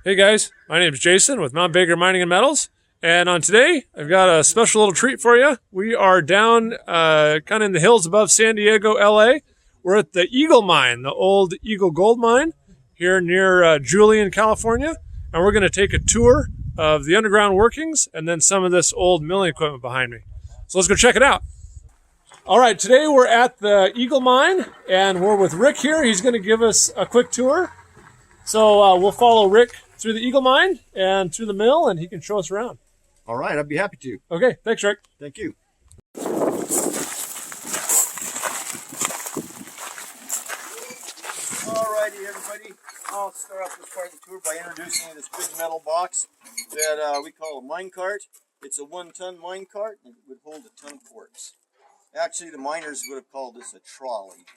Hey guys, my name is Jason with Mount Baker Mining and Metals, and on today I've got a special little treat for you. We are down kind of in the hills above San Diego, LA. We're at the Eagle Mine, the old Eagle Gold Mine here near Julian, California, and we're going to take a tour of the underground workings and then some of this old milling equipment behind me. So let's go check it out. All right, today we're at the Eagle Mine, and we're with Rick here. He's going to give us a quick tour. So we'll follow Rick through the Eagle Mine and through the mill, and he can show us around. All right, I'd be happy to. Okay, thanks, Rick. Thank you. All righty, everybody. I'll start off this part of the tour by introducing you to this big metal box that we call a mine cart. It's a 1-ton mine cart, and it would hold a ton of quartz. Actually, the miners would have called this a trolley.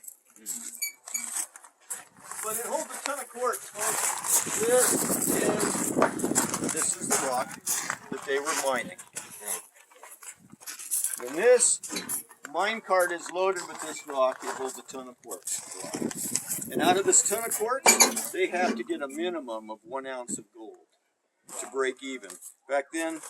But it holds a ton of quartz, folks. This is the rock that they were mining. When this mine cart is loaded with this rock, it holds a ton of quartz. And out of this ton of quartz, they have to get a minimum of 1 ounce of gold to break even. Back then,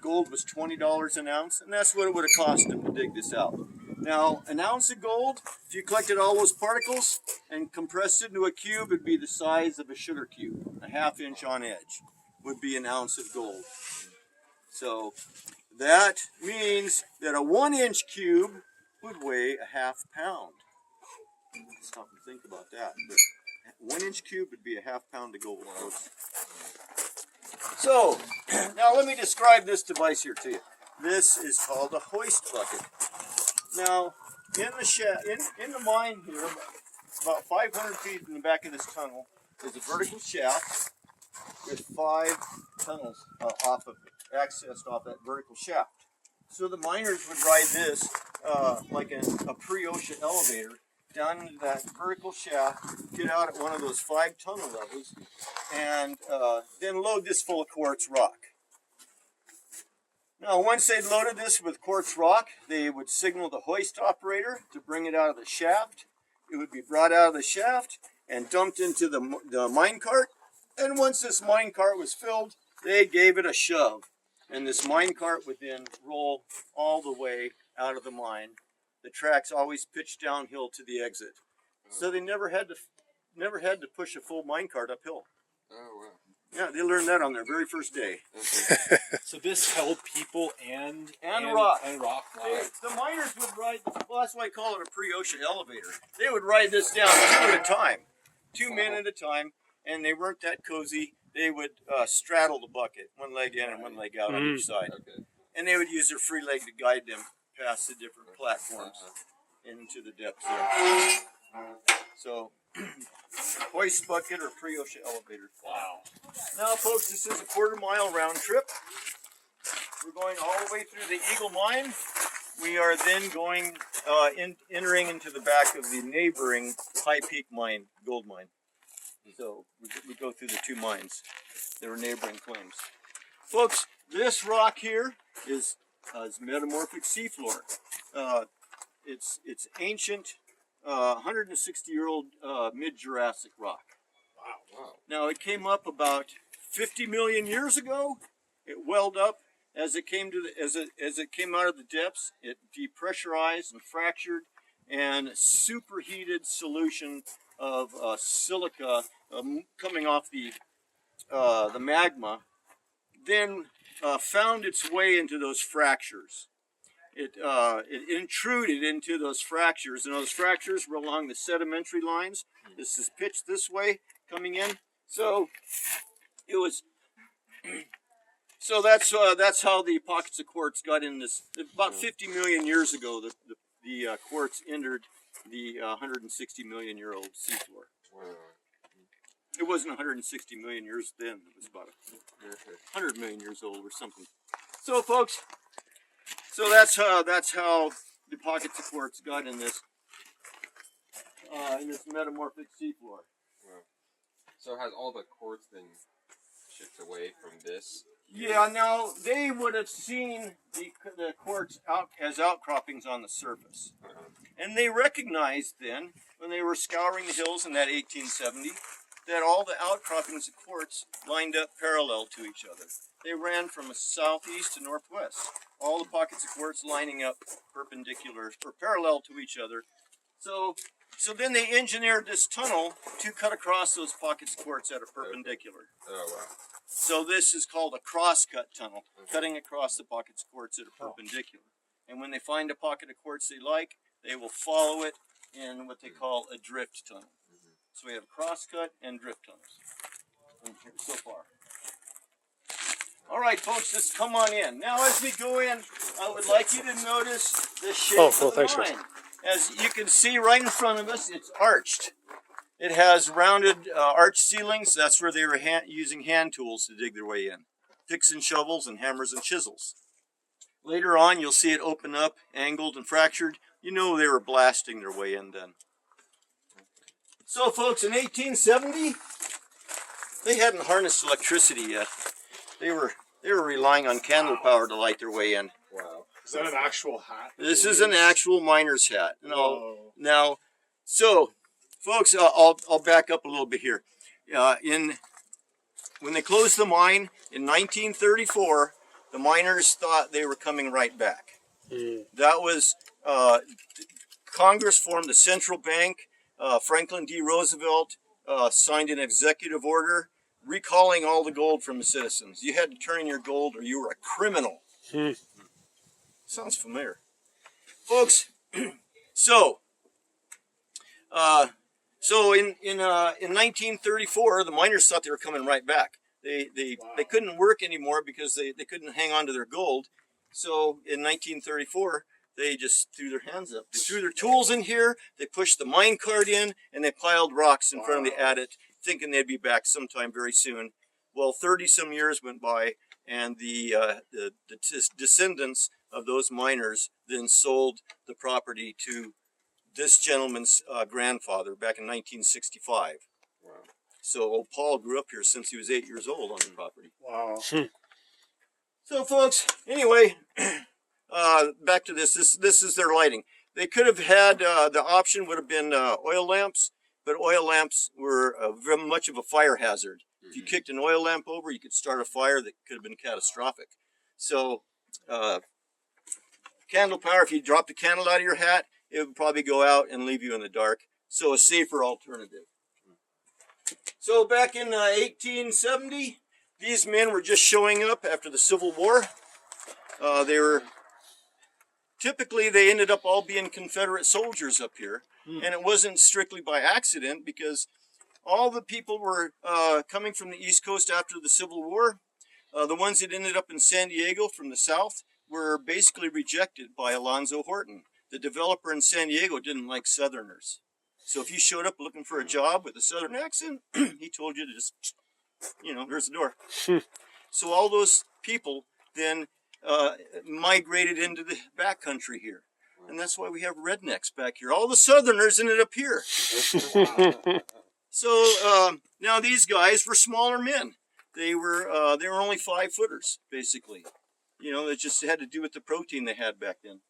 gold was $20 an ounce, and that's what it would have cost them to dig this out. Now, an ounce of gold, if you collected all those particles and compressed it into a cube, it'd be the size of a sugar cube. A ½ inch on edge would be an ounce of gold. So that means that a 1-inch cube would weigh a ½ pound. Stop and think about that. But 1-inch cube would be a ½ pound of gold. So, now let me describe this device here to you. This is called a hoist bucket. Now, in the mine here, about 500 feet in the back of this tunnel, is a vertical shaft with 5 tunnels accessed off that vertical shaft. So the miners would ride this like a pre-OSHA elevator down into that vertical shaft, get out at one of those 5 tunnel levels, and then load this full of quartz rock. Now, once they'd loaded this with quartz rock, they would signal the hoist operator to bring it out of the shaft. It would be brought out of the shaft and dumped into the mine cart. And once this mine cart was filled, they gave it a shove. And this mine cart would then roll all the way out of the mine. The tracks always pitched downhill to the exit. So they never had to push a full mine cart uphill. Oh, wow. Yeah, they learned that on their very first day. Okay. So this held people and rock. And rock. Wow. The miners would ride, well, that's why I call it a pre-OSHA elevator. They would ride this down 2 at a time, 2 men at a time, and they weren't that cozy. They would straddle the bucket, 1 leg in and 1 leg out on each side. Okay. And they would use their free leg to guide them past the different platforms into the depths there. So, hoist bucket or pre-OSHA elevator. Wow. Now, folks, this is a 1/4 mile round trip. We're going all the way through the Eagle Mine. We are then going entering into the back of the neighboring High Peak Mine, gold mine. So we go through the 2 mines. They were neighboring claims. Folks, this rock here is metamorphic seafloor. It's ancient, 160-year-old mid-Jurassic rock. Wow. Now, it came up about 50 million years ago. It welled up as it came as it came out of the depths. It depressurized and fractured, and superheated solution of silica coming off the magma then found its way into those fractures. It intruded into those fractures, and those fractures were along the sedimentary lines. This is pitched this way coming in, so it was. So that's how the pockets of quartz got in this. About 50 million years ago, the quartz entered the 160 million year old seafloor. Wow. It wasn't 160 million years then. It was about 100 million years old or something. So, folks. So that's how the pockets of quartz got in this metamorphic seafloor. Wow. So has all the quartz been shipped away from this? Yeah. Now they would have seen the quartz as outcroppings on the surface, and they recognized then when they were scouring the hills in that 1870 that all the outcroppings of quartz lined up parallel to each other. They ran from southeast to northwest. All the pockets of quartz lining up perpendicular or parallel to each other. So then they engineered this tunnel to cut across those pockets of quartz that are perpendicular. Oh wow. So this is called a cross-cut tunnel, cutting across the pockets of quartz that are perpendicular. And when they find a pocket of quartz they like, they will follow it in what they call a drift tunnel. So we have cross-cut and drift tunnels so far. All right, folks, just come on in. Now, as we go in, I would like you to notice the shape of the mine. As you can see right in front of us, it's arched. It has rounded arch ceilings. That's where they were using hand tools to dig their way in. Picks and shovels and hammers and chisels. Later on, you'll see it open up, angled and fractured. You know they were blasting their way in then. So, folks, in 1870, they hadn't harnessed electricity yet. They were relying on candle power to light their way in. Wow. Is that an actual hat? This is an actual miner's hat. Now, so, folks, I'll back up a little bit here. When they closed the mine in 1934, the miners thought they were coming right back. That was, Congress formed the central bank. Franklin D. Roosevelt signed an executive order recalling all the gold from the citizens. You had to turn in your gold or you were a criminal. Sounds familiar. Folks, so in 1934, the miners thought they were coming right back. They couldn't work anymore because they couldn't hang on to their gold. So in 1934, they just threw their hands up. They threw their tools in here, they pushed the mine cart in, and they piled rocks in front of the adit, thinking they'd be back sometime very soon. Well, 30-some years went by, and the descendants of those miners then sold the property to this gentleman's grandfather back in 1965. Wow. So old Paul grew up here since he was 8 years old on the property. Wow. So, folks, anyway, back to this. This is their lighting. They could have had, the option would have been oil lamps, but oil lamps were very much of a fire hazard. If you kicked an oil lamp over, you could start a fire that could have been catastrophic. So, candle power, if you dropped a candle out of your hat, it would probably go out and leave you in the dark. So, a safer alternative. So, back in 1870, these men were just showing up after the Civil War. Typically, they ended up all being Confederate soldiers up here. And it wasn't strictly by accident because all the people were coming from the East Coast after the Civil War. The ones that ended up in San Diego from the South were basically rejected by Alonzo Horton. The developer in San Diego didn't like Southerners. So if you showed up looking for a job with a Southern accent, he told you to just, there's the door. So all those people then migrated into the backcountry here. And that's why we have rednecks back here. All the Southerners ended up here. So now these guys were smaller men. They were only 5-footers, basically. It just had to do with the protein they had back then.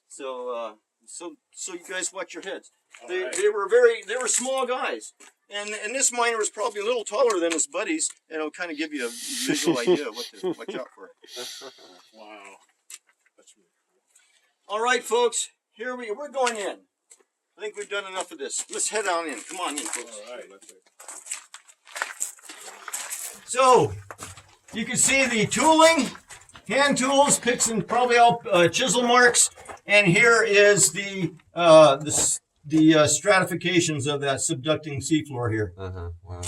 So you guys watch your heads. They were small guys. And this miner was probably a little taller than his buddies, and it'll kind of give you a visual idea of what to watch out for. Wow. That's really cool. All right, folks, we're going in. I think we've done enough of this. Let's head on in. Come on in, folks. All right, let's see. So, you can see the tooling, hand tools, picks and probably all chisel marks, and here is the stratifications of that subducting seafloor here. Wow.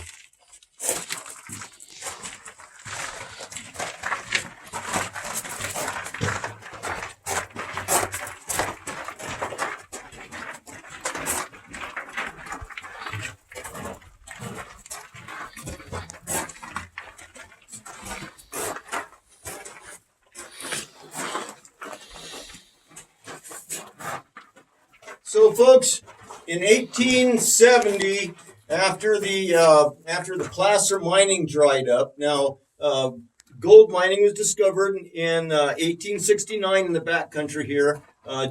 So, folks, in 1870, after the placer mining dried up, now gold mining was discovered in 1869 in the backcountry here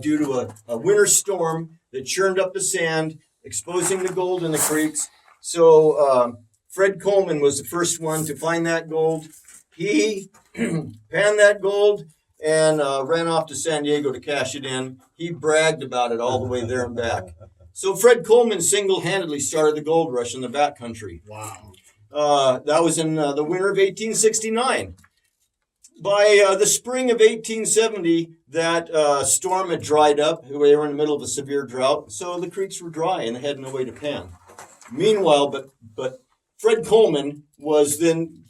due to a winter storm that churned up the sand, exposing the gold in the creeks. So Fred Coleman was the first one to find that gold. He panned that gold and ran off to San Diego to cash it in. He bragged about it all the way there and back. So Fred Coleman single-handedly started the gold rush in the backcountry. Wow. That was in the winter of 1869. By the spring of 1870, that storm had dried up. They were in the middle of a severe drought, so the creeks were dry and they had no way to pan. Meanwhile, but Fred Coleman was then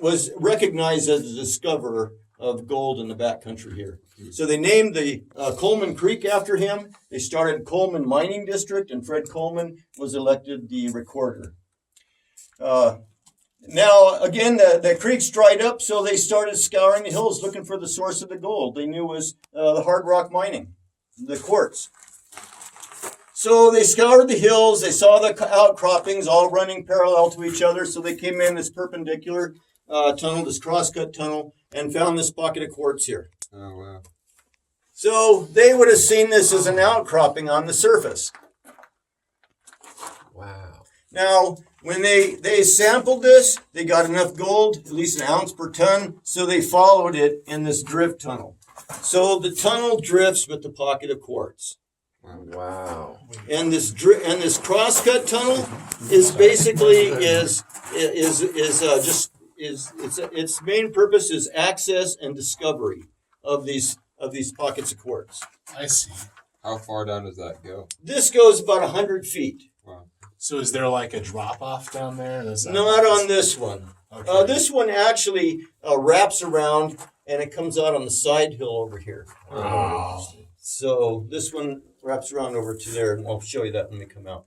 was recognized as the discoverer of gold in the backcountry here. So they named the Coleman Creek after him. They started Coleman Mining District, and Fred Coleman was elected the recorder. Now, again, the creeks dried up, so they started scouring the hills looking for the source of the gold. They knew it was the hard rock mining, the quartz. So they scoured the hills. They saw the outcroppings all running parallel to each other, so they came in this perpendicular tunnel, this crosscut tunnel, and found this pocket of quartz here. Oh, wow. So they would have seen this as an outcropping on the surface. Wow. Now, when they sampled this, they got enough gold, at least an ounce per ton, so they followed it in this drift tunnel. So the tunnel drifts with the pocket of quartz. Wow. And this crosscut tunnel is basically its main purpose is access and discovery of these pockets of quartz. I see. How far down does that go? This goes about 100 feet. Wow. So is there like a drop off down there? Not on this one. Okay. This one actually wraps around and it comes out on the side hill over here. Wow. So this one wraps around over to there, and I'll show you that when we come out.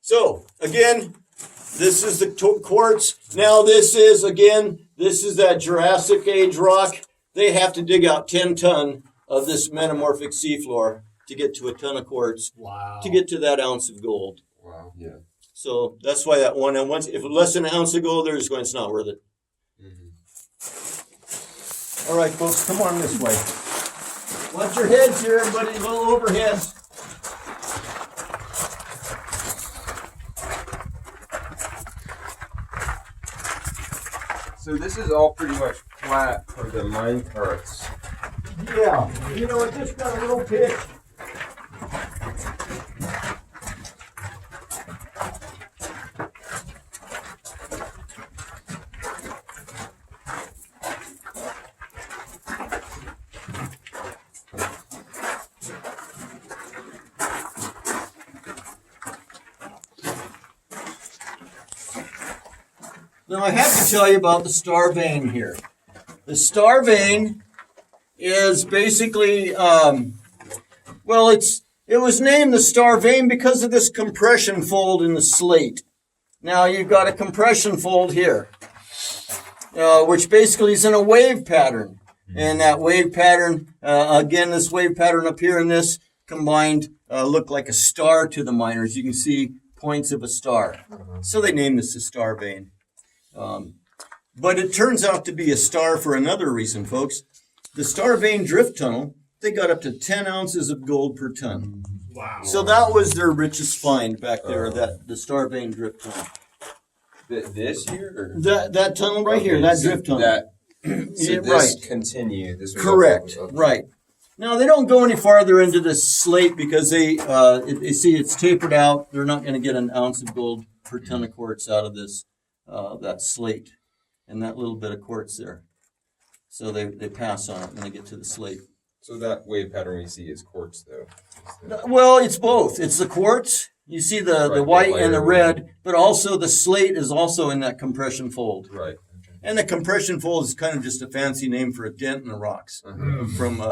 So again, this is the quartz. Now this is that Jurassic Age rock. They have to dig out 10 ton of this metamorphic seafloor to get to a ton of quartz. Wow. To get to that ounce of gold. Wow. Yeah. So that's why that one, and if less than an ounce of gold, they're just going, it's not worth it. Mm-hmm. All right, folks, come on this way. Watch your heads here, everybody, little overheads. So this is all pretty much flat for the mine carts. Yeah, it just got a little pitch. Now I have to tell you about the star vein here. The star vein is basically, it was named the star vein because of this compression fold in the slate. Now you've got a compression fold here, which basically is in a wave pattern. And that wave pattern, again, this wave pattern up here and this combined look like a star to the miners. You can see points of a star. So they named this the star vein. But it turns out to be a star for another reason, folks. The star vein drift tunnel, they got up to 10 ounces of gold per ton. Wow. So that was their richest find back there, the star vein drift tunnel. This here? Or? That tunnel right here, that drift tunnel. So this right. continue. This was Correct. okay. Right. Now they don't go any farther into this slate because they see it's tapered out. They're not going to get an ounce of gold per ton of quartz out of this that slate and that little bit of quartz there. So they pass on it when they get to the slate. So that wave pattern we see is quartz, though. Well, it's both. It's the quartz. You see the white and the red, but also the slate is also in that compression fold. Right. Okay. And the compression fold is kind of just a fancy name for a dent in the rocks from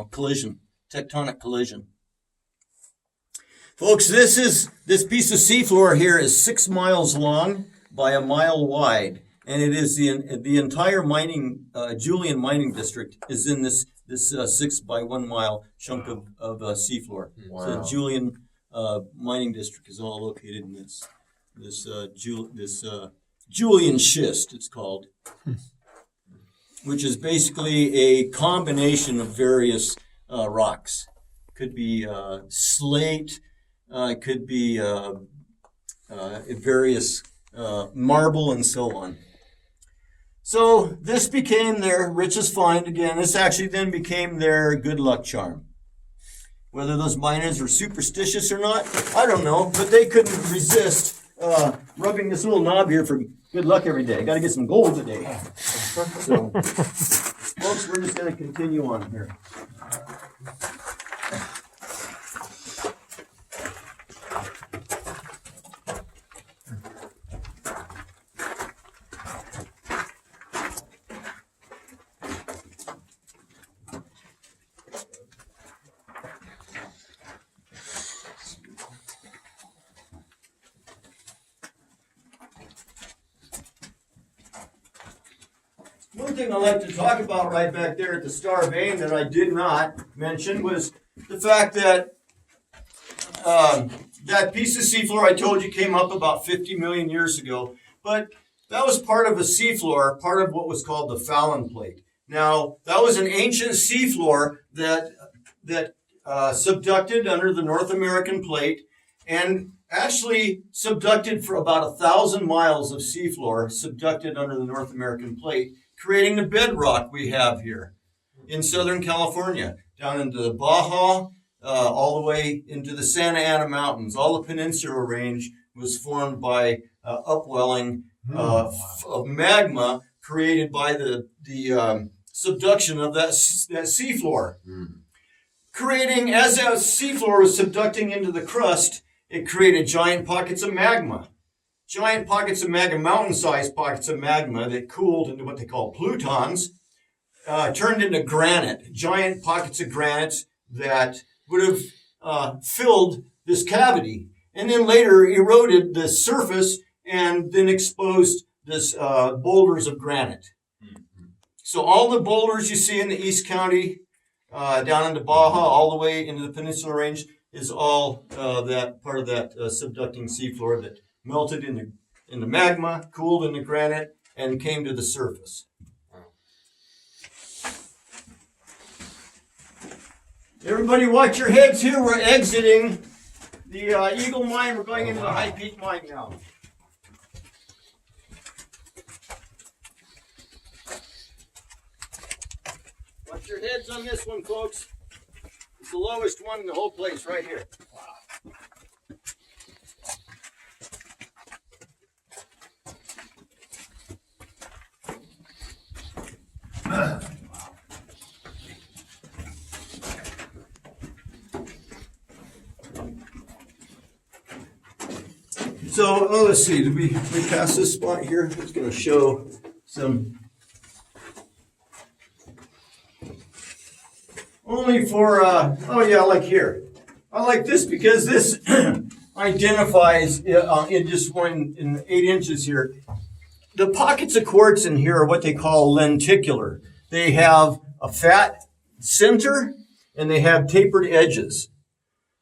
collision, tectonic collision. Folks, this piece of seafloor here is 6 miles long by a mile wide, and it is the entire Julian mining district is in this 6 by 1 mile chunk of seafloor. Wow. So the Julian mining district is all located in this Julian schist, it's called, which is basically a combination of various rocks. Could be slate, it could be various marble and so on. So this became their richest find. Again, this actually then became their good luck charm. Whether those miners were superstitious or not, I don't know, but they couldn't resist rubbing this little knob here for good luck every day. Got to get some gold today. So, folks, we're just going to continue on here. One thing I like to talk about right back there at the Star Vein that I did not mention was the fact that that piece of seafloor I told you came up about 50 million years ago, but that was part of a seafloor, part of what was called the Fallon Plate. Now, that was an ancient seafloor that subducted under the North American Plate and actually subducted for about 1,000 miles of seafloor, subducted under the North American Plate, creating the bedrock we have here in Southern California, down into the Baja, all the way into the Santa Ana Mountains. All the Peninsula Range was formed by upwelling of magma created by the subduction of that seafloor. Creating, as that seafloor was subducting into the crust, it created giant pockets of magma. Giant pockets of magma, mountain-sized pockets of magma that cooled into what they call plutons, turned into granite, giant pockets of granite that would have filled this cavity, and then later eroded the surface and then exposed this boulders of granite. So all the boulders you see in the East County, down into Baja, all the way into the Peninsula Range, is all that part of that subducting seafloor that melted in the magma, cooled in the granite, and came to the surface. Everybody watch your heads here. We're exiting the Eagle Mine. We're going into the High Peak Mine now. Watch your heads on this one, folks. It's the lowest one in the whole place right here. So, let's see, did we pass this spot here? It's going to show some, only for, like here. I like this because this identifies, in just in 8 inches here, the pockets of quartz in here are what they call lenticular. They have a fat center and they have tapered edges.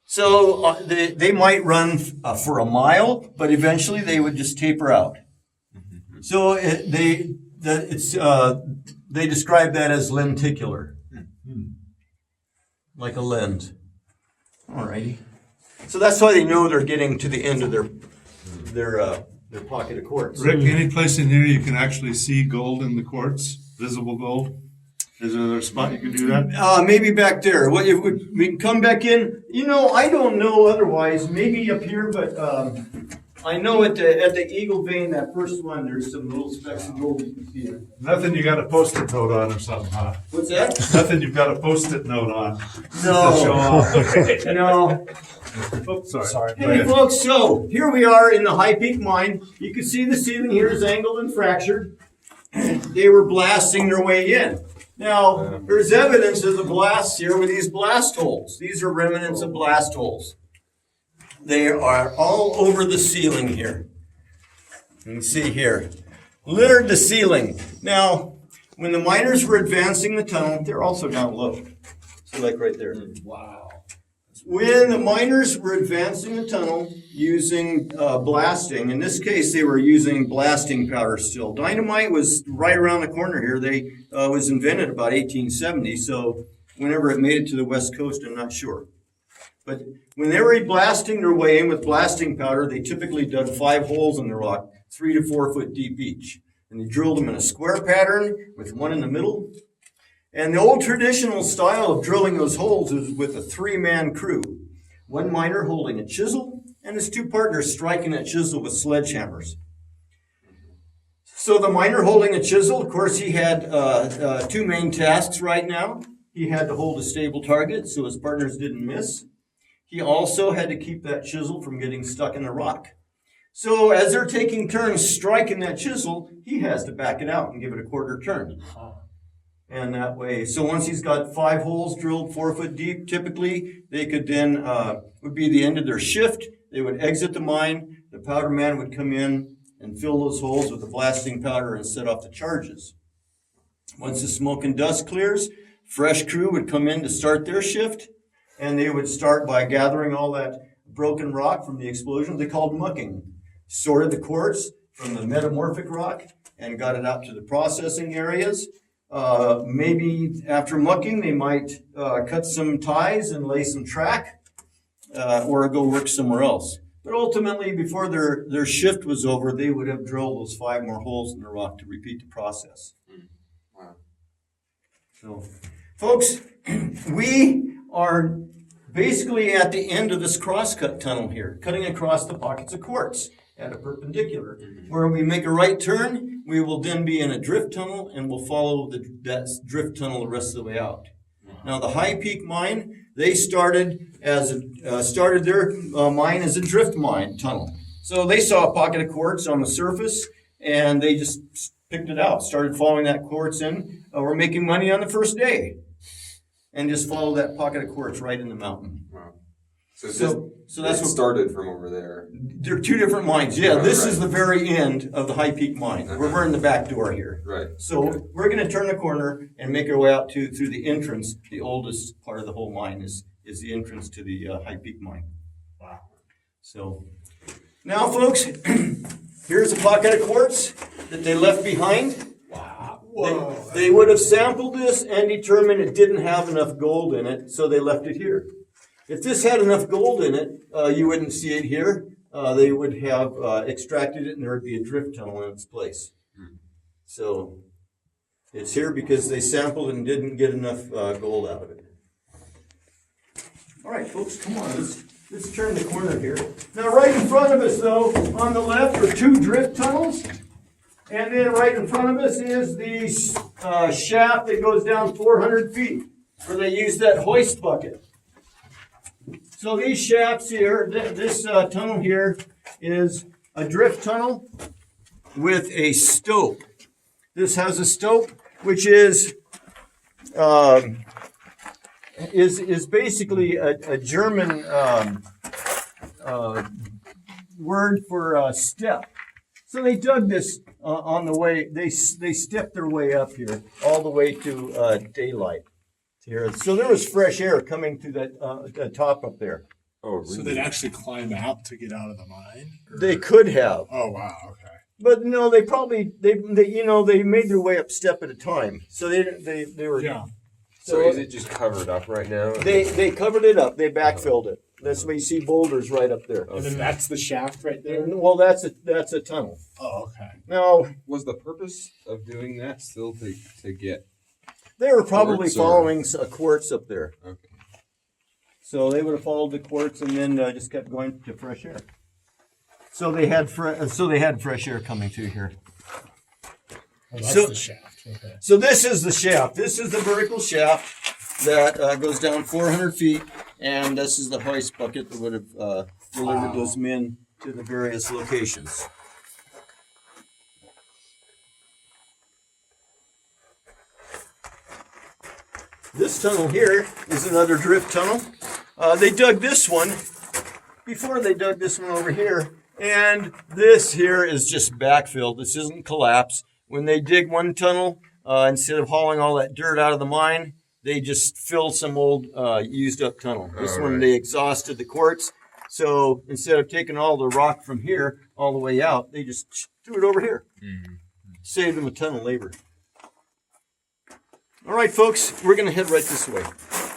So they might run for a mile, but eventually they would just taper out. So they describe that as lenticular, like a lens. Alrighty. So that's why they know they're getting to the end of their pocket of quartz. Rick, any place in here you can actually see gold in the quartz, visible gold? Is there another spot you can do that? Maybe back there. What if we can come back in? I don't know otherwise. Maybe up here, but I know at the Eagle Vein, that first one, there's some little specks of gold you can see there. Nothing you got a post-it note on or something, huh? What's that? Nothing you've got a post-it note on. No. No. Oops, sorry. Hey, folks, so here we are in the High Peak Mine. You can see the ceiling here is angled and fractured. They were blasting their way in. Now, there's evidence of the blasts here with these blast holes. These are remnants of blast holes. They are all over the ceiling here. You can see here. Littered the ceiling. Now, when the miners were advancing the tunnel, they're also down low. So like right there. Wow. When the miners were advancing the tunnel using blasting, in this case they were using blasting powder still. Dynamite was right around the corner here. They was invented about 1870, so whenever it made it to the West Coast, I'm not sure. But when they were blasting their way in with blasting powder, they typically dug 5 holes in the rock, 3 to 4 foot deep each. And they drilled them in a square pattern with one in the middle. And the old traditional style of drilling those holes is with a 3-man crew. One miner holding a chisel and his 2 partners striking that chisel with sledgehammers. So the miner holding a chisel, of course, he had 2 main tasks right now. He had to hold a stable target so his partners didn't miss. He also had to keep that chisel from getting stuck in the rock. So as they're taking turns striking that chisel, he has to back it out and give it a quarter turn. And that way, so once he's got 5 holes drilled 4 foot deep, typically they could then, would be the end of their shift. They would exit the mine. The powder man would come in and fill those holes with the blasting powder and set off the charges. Once the smoke and dust clears, fresh crew would come in to start their shift. And they would start by gathering all that broken rock from the explosion. They called mucking. Sorted the quartz from the metamorphic rock and got it out to the processing areas. Maybe after mucking, they might cut some ties and lay some track or go work somewhere else. But ultimately, before their shift was over, they would have drilled those 5 more holes in the rock to repeat the process. Wow. So, folks, we are basically at the end of this crosscut tunnel here, cutting across the pockets of quartz at a perpendicular. Where we make a right turn, we will then be in a drift tunnel and we'll follow that drift tunnel the rest of the way out. Now the High Peak mine, they started their mine as a drift mine tunnel. So they saw a pocket of quartz on the surface and they just picked it out, started following that quartz in. We're making money on the first day. And just follow that pocket of quartz right in the mountain. Wow. So that's what started from over there. They're 2 different mines. Yeah, this is the very end of the High Peak mine. We're in the back door here. Right. So we're going to turn the corner and make our way out through the entrance. The oldest part of the whole mine is the entrance to the High Peak mine. Wow. So now, folks, here's a pocket of quartz that they left behind. They would have sampled this and determined it didn't have enough gold in it, so they left it here. If this had enough gold in it, you wouldn't see it here. They would have extracted it and there would be a drift tunnel in its place. So it's here because they sampled and didn't get enough gold out of it. All right, folks, come on. Let's turn the corner here. Now, right in front of us, though, on the left are 2 drift tunnels. And then right in front of us is the shaft that goes down 400 feet, where they use that hoist bucket. So these shafts here, this tunnel here is a drift tunnel with a stope. This has a stope, which is basically a German word for step. So they dug this on the way. They stepped their way up here all the way to daylight here. So there was fresh air coming through that top up there. Oh, really? So they'd actually climb out to get out of the mine? Or- They could have, Oh, wow. Okay. but no, they probably they made their way up step at a time. So they were Yeah. So is it just covered up right now? They covered it up. They backfilled it. That's why you see boulders right up there. And then that's the shaft right there? And, well, that's a tunnel. Oh, okay. Now Was the purpose of doing that still to get? they were probably Quartz or- following a quartz up there. Okay. So they would have followed the quartz and then just kept going to fresh air. So they had fresh air coming through here. Oh, that's So- the shaft. Okay. So this is the shaft. This is the vertical shaft that goes down 400 feet, and this is the hoist bucket that would have delivered those men to the various locations. This tunnel here is another drift tunnel. They dug this one before they dug this one over here, and this here is just backfilled. This isn't collapse. When they dig one tunnel, instead of hauling all that dirt out of the mine, they just fill some old used up tunnel. This one they exhausted the quartz. So instead of taking all the rock from here all the way out, they just threw it over here. Saved them a ton of labor. All right, folks, we're going to head right this way.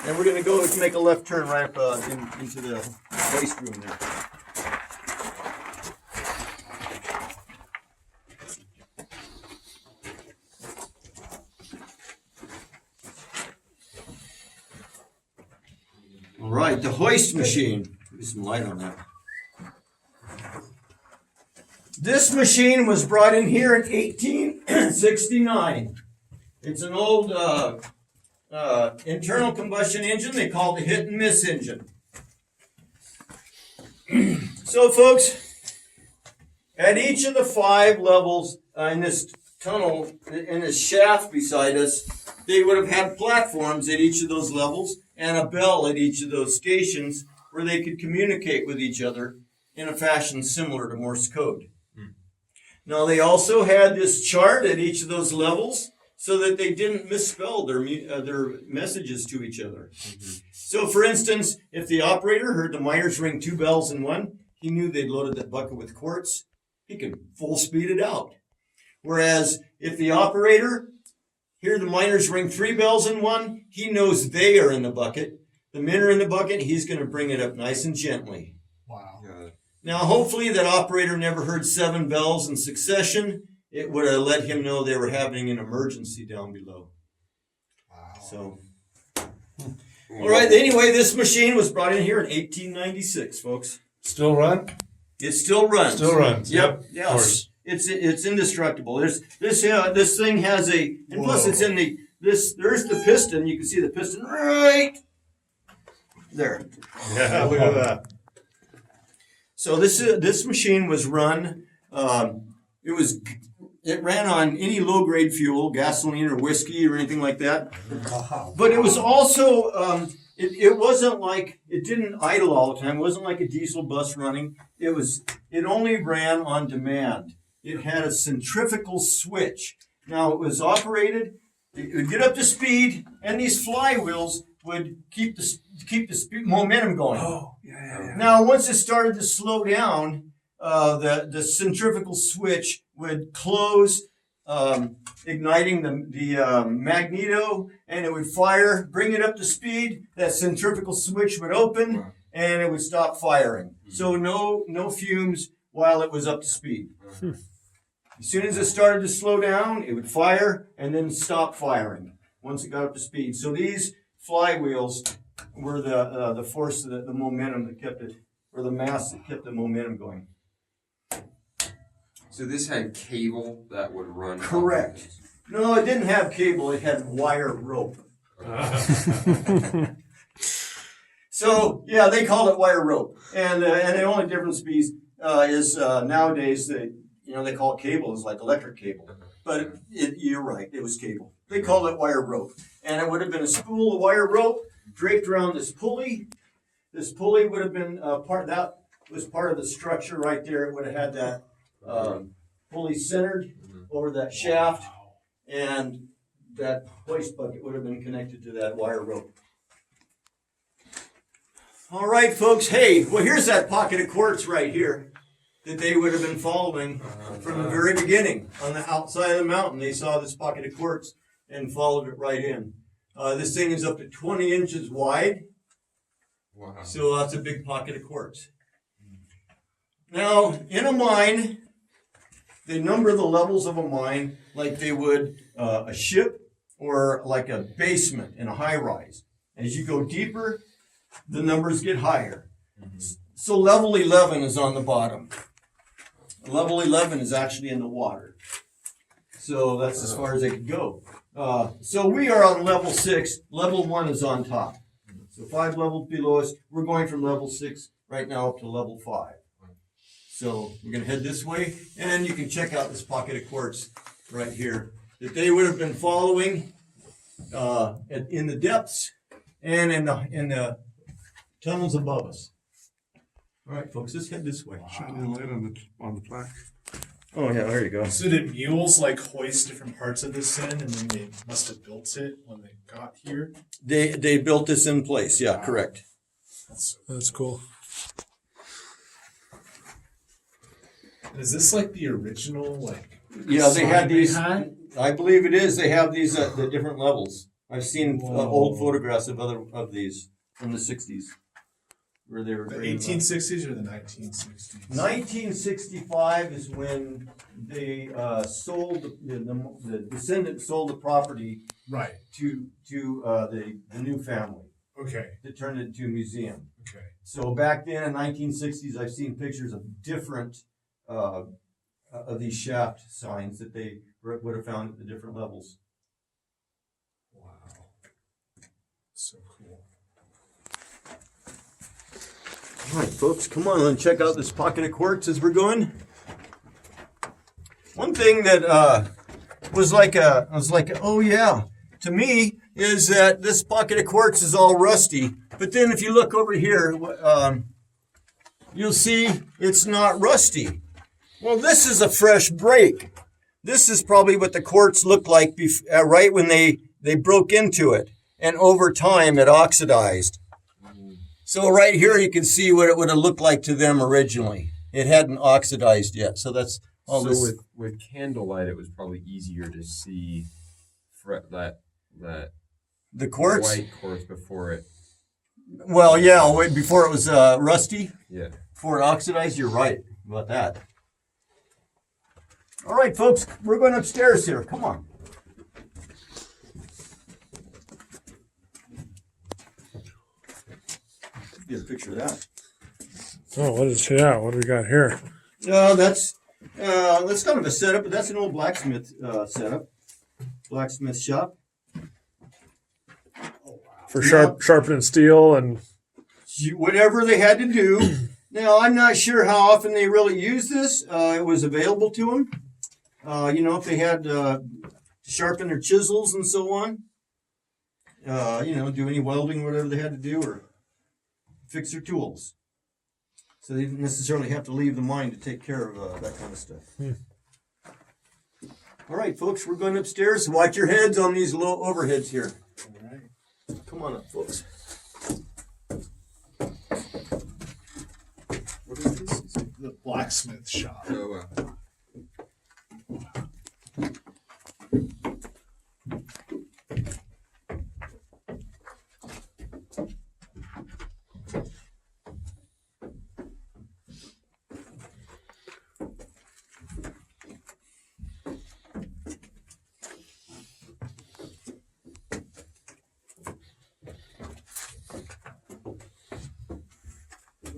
And we're going to go make a left turn right up into the hoist room there. All right, the hoist machine. Put some light on that. This machine was brought in here in 1869. It's an old internal combustion engine. They call it a hit and miss engine. So, folks, at each of the 5 levels in this tunnel, in this shaft beside us, they would have had platforms at each of those levels and a bell at each of those stations where they could communicate with each other in a fashion similar to Morse code. Now, they also had this chart at each of those levels so that they didn't misspell their messages to each other. So, for instance, if the operator heard the miners ring 2 bells in one, he knew they'd loaded that bucket with quartz. He could full speed it out. Whereas if the operator heard the miners ring 3 bells in one, he knows they are in the bucket. The men are in the bucket, he's going to bring it up nice and gently. Wow. Now, hopefully that operator never heard 7 bells in succession. It would have let him know they were having an emergency down below. Wow. So, all right. Anyway, this machine was brought in here in 1896, folks. Still run? It still runs. Still runs. Yep. Of course. It's indestructible. There's this thing has a, and plus it's in the there's the piston. You can see the piston right there. Yeah, look at that. So this machine was run. It ran on any low grade fuel, gasoline or whiskey or anything like that. Wow. But it was also it wasn't like it didn't idle all the time. It wasn't like a diesel bus running. It only ran on demand. It had a centrifugal switch. Now it was operated. It would get up to speed, and these flywheels would keep the momentum going. Oh, yeah. Now, once it started to slow down, the centrifugal switch would close, igniting the magneto, and it would fire, bring it up to speed. That centrifugal switch would open, and it would stop firing. So no fumes while it was up to speed. As soon as it started to slow down, it would fire and then stop firing once it got up to speed. So these flywheels were the force, the momentum that kept it, or the mass that kept the momentum going. So this had cable that would run. Correct. No, it didn't have cable. It had wire rope. So yeah, they called it wire rope. And the only difference is nowadays they call it cable. It's like electric cable. But you're right. It was cable. They called it wire rope. And it would have been a spool of wire rope draped around this pulley. This pulley would have been part of the structure right there. It would have had that pulley centered over that shaft, and that hoist bucket would have been connected to that wire rope. All right, folks. Hey, well, here's that pocket of quartz right here that they would have been following from the very beginning. On the outside of the mountain, they saw this pocket of quartz and followed it right in. This thing is up to 20 inches wide. Wow. So that's a big pocket of quartz. Now, in a mine, they number the levels of a mine like they would a ship or like a basement in a high rise. As you go deeper, the numbers get higher. So level 11 is on the bottom. Level 11 is actually in the water. So that's as far as they could go. So we are on level 6. Level 1 is on top. So 5 levels below us. We're going from level 6 right now up to level 5. So we're going to head this way, and you can check out this pocket of quartz right here that they would have been following in the depths and in the tunnels above us. All right, folks, let's head this way. Shine the light on the plaque. Oh yeah, there you go. So did mules like hoist different parts of this in, and then they must have built it when they got here? They built this in place. Yeah, correct. That's cool. And is this like the original Yeah, they had sign these. had? I believe it is. They have these at the different levels. I've seen old photographs of these from the 60s. Where they were The 1860s or the 1960s? 1965 is when they sold the descendant sold the property Right. to the new family Okay. to turn it into a museum. Okay. So back then in 1960s, I've seen pictures of different of these shaft signs that they would have found at the different levels. Wow. So cool. All right, folks, come on and check out this pocket of quartz as we're going. One thing that I was like, oh yeah, to me is that this pocket of quartz is all rusty. But then if you look over here, you'll see it's not rusty. Well, this is a fresh break. This is probably what the quartz looked like right when they broke into it. And over time, it oxidized. So right here, you can see what it would have looked like to them originally. It hadn't oxidized yet. So that's all So this. with candlelight, it was probably easier to see that The quartz? white quartz before it. Well, yeah, wait, before it was rusty, Yeah. before it oxidized, you're right about that. All right, folks, we're going upstairs here. Come on. Get a picture of that. Oh, what do we got here? That's kind of a setup, but that's an old blacksmith setup. Blacksmith shop. For sharpening steel and Whatever they had to do. Now, I'm not sure how often they really used this. It was available to them. If they had to sharpen their chisels and so on. Do any welding, whatever they had to do, or fix their tools. So they didn't necessarily have to leave the mine to take care of that kind of stuff. All right, folks, we're going upstairs. Watch your heads on these low overheads here. All right. Come on up, folks. What is this? It's the Blacksmith Shop. So,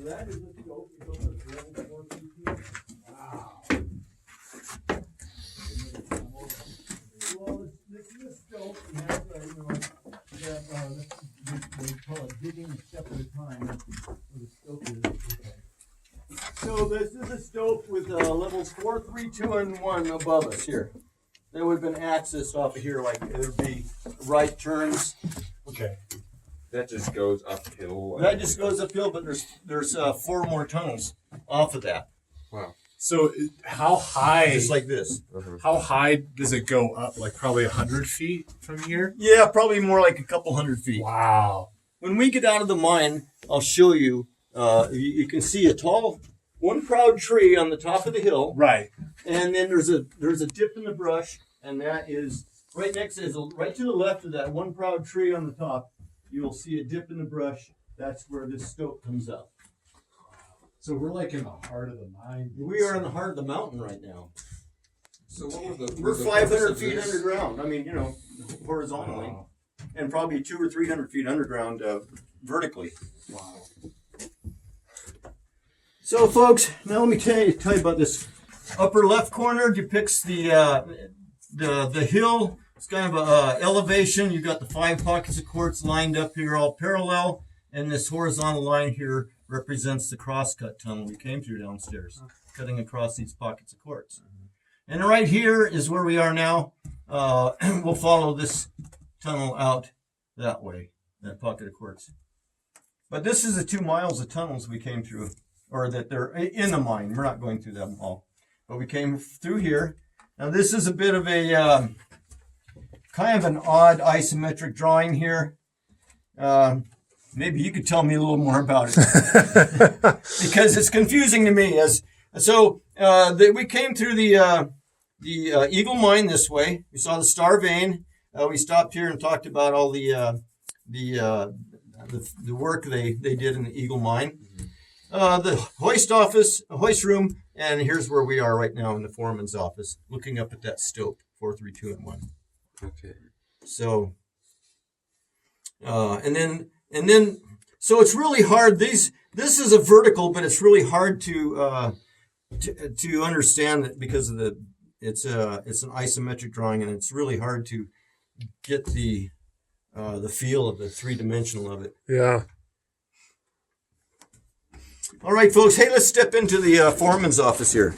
That is the scope. Wow. Well, this is a scope. We have, we call it digging a step at a time. Where the scope is. So this is a stope with levels 4, 3, 2, and 1 above us here. That would have been accessed off of here, like it would be right turns. Okay. that just goes uphill. That just goes uphill, but there's 4 more tunnels off of that. Wow. So how high? Just like this. How high does it go up? Like probably 100 feet from here? Yeah, probably more like a couple hundred feet. Wow. When we get out of the mine, I'll show you. You can see a tall, one proud tree on the top of the hill, Right. and then there's a dip in the brush, and that is right next to right to the left of that one proud tree on the top. You'll see a dip in the brush. That's where this stope comes up. So we're like in the heart of the mine. We are in the heart of the mountain right now. So what were the? We're the 500 purpose of feet this? underground. I mean, horizontally, Wow. and probably 200 or 300 feet underground vertically. Wow. So, folks, now let me tell you about this. Upper left corner depicts the hill. It's kind of a elevation. You've got the 5 pockets of quartz lined up here, all parallel, and this horizontal line here represents the crosscut tunnel we came through downstairs, cutting across these pockets of quartz. And right here is where we are now. We'll follow this tunnel out that way, that pocket of quartz. But this is the 2 miles of tunnels we came through, or that they're in the mine. We're not going through them all. But we came through here. Now this is a bit of a kind of an odd isometric drawing here. Maybe you could tell me a little more about it because it's confusing to me. We came through the Eagle Mine this way. We saw the star vein. we stopped here and talked about all the work they did in the Eagle Mine. The hoist room, and here's where we are right now in the foreman's office, looking up at that stope, 4, 3, 2, and 1. Okay. So, and then, so it's really hard. This is a vertical, but it's really hard to understand it because of it's an isometric drawing, and it's really hard to get the feel of the 3-dimensional of it. Yeah. All right, folks. Hey, let's step into the foreman's office here.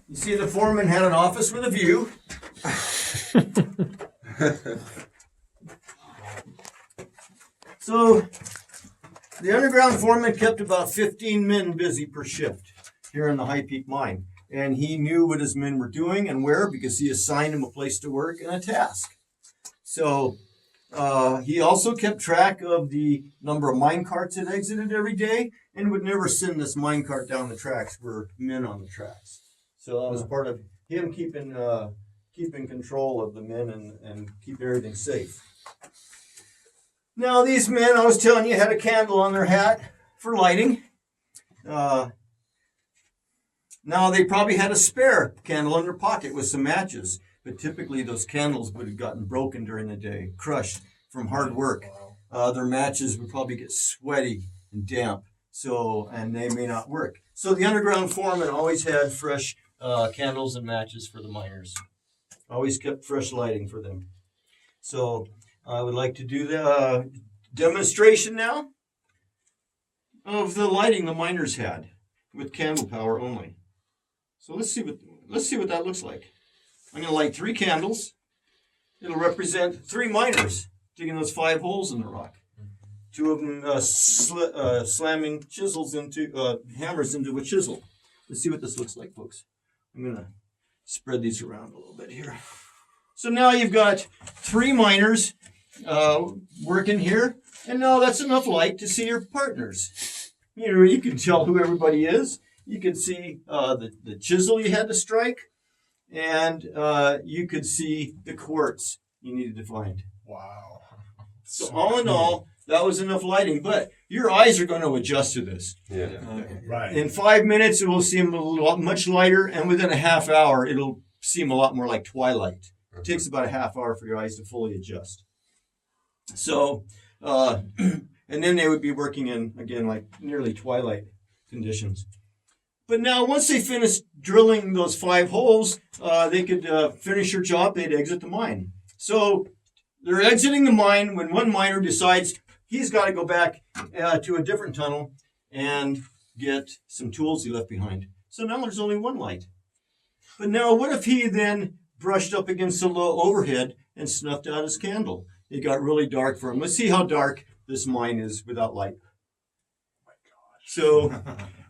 You see, the foreman had an office with a view. So, the underground foreman kept about 15 men busy per shift here in the High Peak mine. And he knew what his men were doing and where because he assigned them a place to work and a task. So, he also kept track of the number of mine carts that exited every day and would never send this mine cart down the tracks where men on the tracks. So that was part of him keeping control of the men and keep everything safe. Now these men, I was telling you, had a candle on their hat for lighting. Now they probably had a spare candle in their pocket with some matches. But typically those candles would have gotten broken during the day, crushed from hard work. Their matches would probably get sweaty and damp, and they may not work. So the underground foreman always had fresh candles and matches for the miners. Always kept fresh lighting for them. So I would like to do the demonstration now of the lighting the miners had with candle power only. So let's see what that looks like. I'm going to light 3 candles. It'll represent 3 miners digging those 5 holes in the rock. 2 of them slamming hammers into a chisel. Let's see what this looks like, folks. I'm going to spread these around a little bit here. So now you've got 3 miners working here, and now that's enough light to see your partners. You can tell who everybody is. You can see the chisel you had to strike. And you could see the quartz you needed to find. Wow. So all in all, that was enough lighting. But your eyes are going to adjust to this. Yeah. Right. In 5 minutes, it will seem much lighter. And within a half hour, it'll seem a lot more like twilight. It takes about a half hour for your eyes to fully adjust. So, and then they would be working in, again, like nearly twilight conditions. But now, once they finished drilling those 5 holes, they could finish their job. They'd exit the mine. So they're exiting the mine when one miner decides he's got to go back to a different tunnel and get some tools he left behind. So now there's only 1 light. But now, what if he then brushed up against the low overhead and snuffed out his candle? It got really dark for him. Let's see how dark this mine is without light. So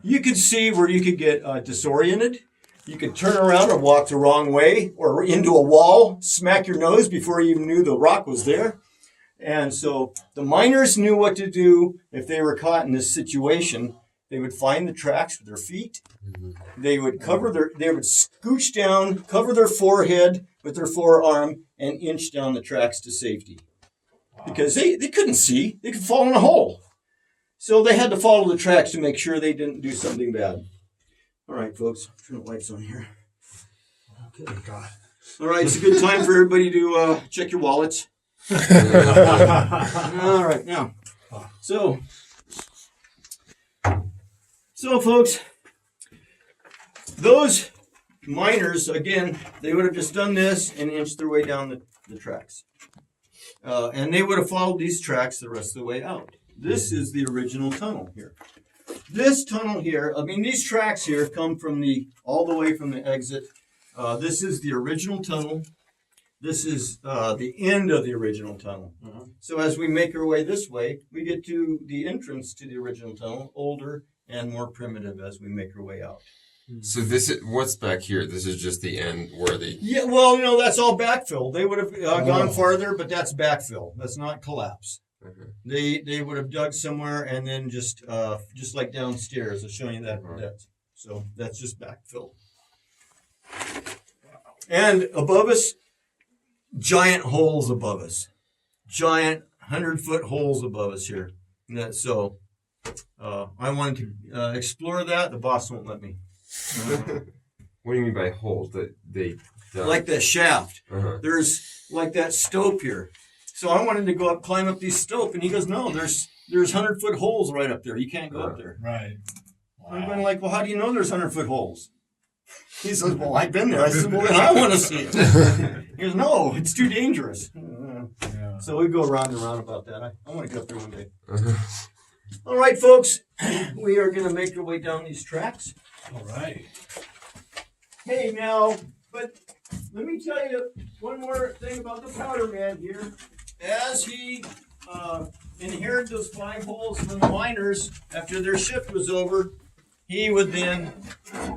you could see where you could get disoriented. You could turn around or walk the wrong way or into a wall, smack your nose before you even knew the rock was there. And so the miners knew what to do if they were caught in this situation. They would find the tracks with their feet. They would scooch down, cover their forehead with their forearm, and inch down the tracks to safety. Because they couldn't see. They could fall in a hole. So they had to follow the tracks to make sure they didn't do something bad. All right, folks, turn the lights on here. Okay. God. All right, it's a good time for everybody to check your wallets. All right, now, so folks, those miners, again, they would have just done this and inched their way down the tracks. And they would have followed these tracks the rest of the way out. This is the original tunnel here. This tunnel here, these tracks here come from all the way from the exit. This is the original tunnel. This is the end of the original tunnel. So as we make our way this way, we get to the entrance to the original tunnel, older and more primitive as we make our way out. So what's back here? This is just the end where the... Yeah, well, that's all backfill. They would have gone farther, but that's backfill. That's not collapse. Okay. They would have dug somewhere and then just like downstairs. I'll show you that. So that's just backfill. And above us, giant holes above us. Giant 100-foot holes above us here. So I wanted to explore that. The boss won't let me. What do you mean by holes? That they Like that shaft. Uh-huh. There's like that stope here. So I wanted to go up, climb up these stope, and he goes, no, there's 100-foot holes right up there. You can't go up there. Right. I'm going like, well, how do you know there's 100-foot holes? He says, well, I've been there. I said, well, then I want to see it. He goes, no, it's too dangerous. Yeah. So we go around and around about that. I want to get up there one day. Uh-huh. All right, folks, we are going to make our way down these tracks. All right. Hey, now, but let me tell you one more thing about the powder man here. As he inherited those 5 holes from the miners after their shift was over, he would then,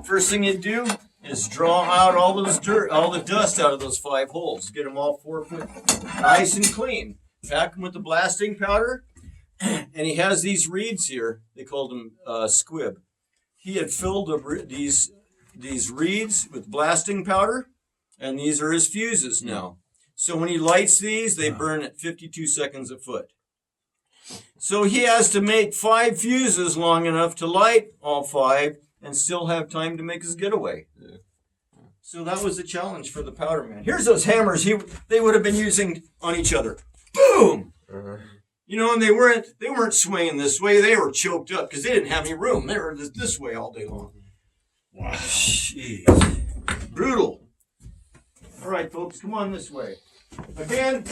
first thing he'd do is draw out all the dust out of those 5 holes, get them all 4 foot nice and clean. Pack them with the blasting powder, and he has these reeds here. They called them squib. He had filled these reeds with blasting powder, and these are his fuses now. So when he lights these, they burn at 52 seconds a foot. So he has to make 5 fuses long enough to light all 5 and still have time to make his getaway. So that was the challenge for the powder man. Here's those hammers they would have been using on each other. Boom! Uh-huh. You know, and they weren't swinging this way. They were choked up because they didn't have any room. They were this way all day long. Wow. Jeez. Brutal. All right, folks, come on this way. Again,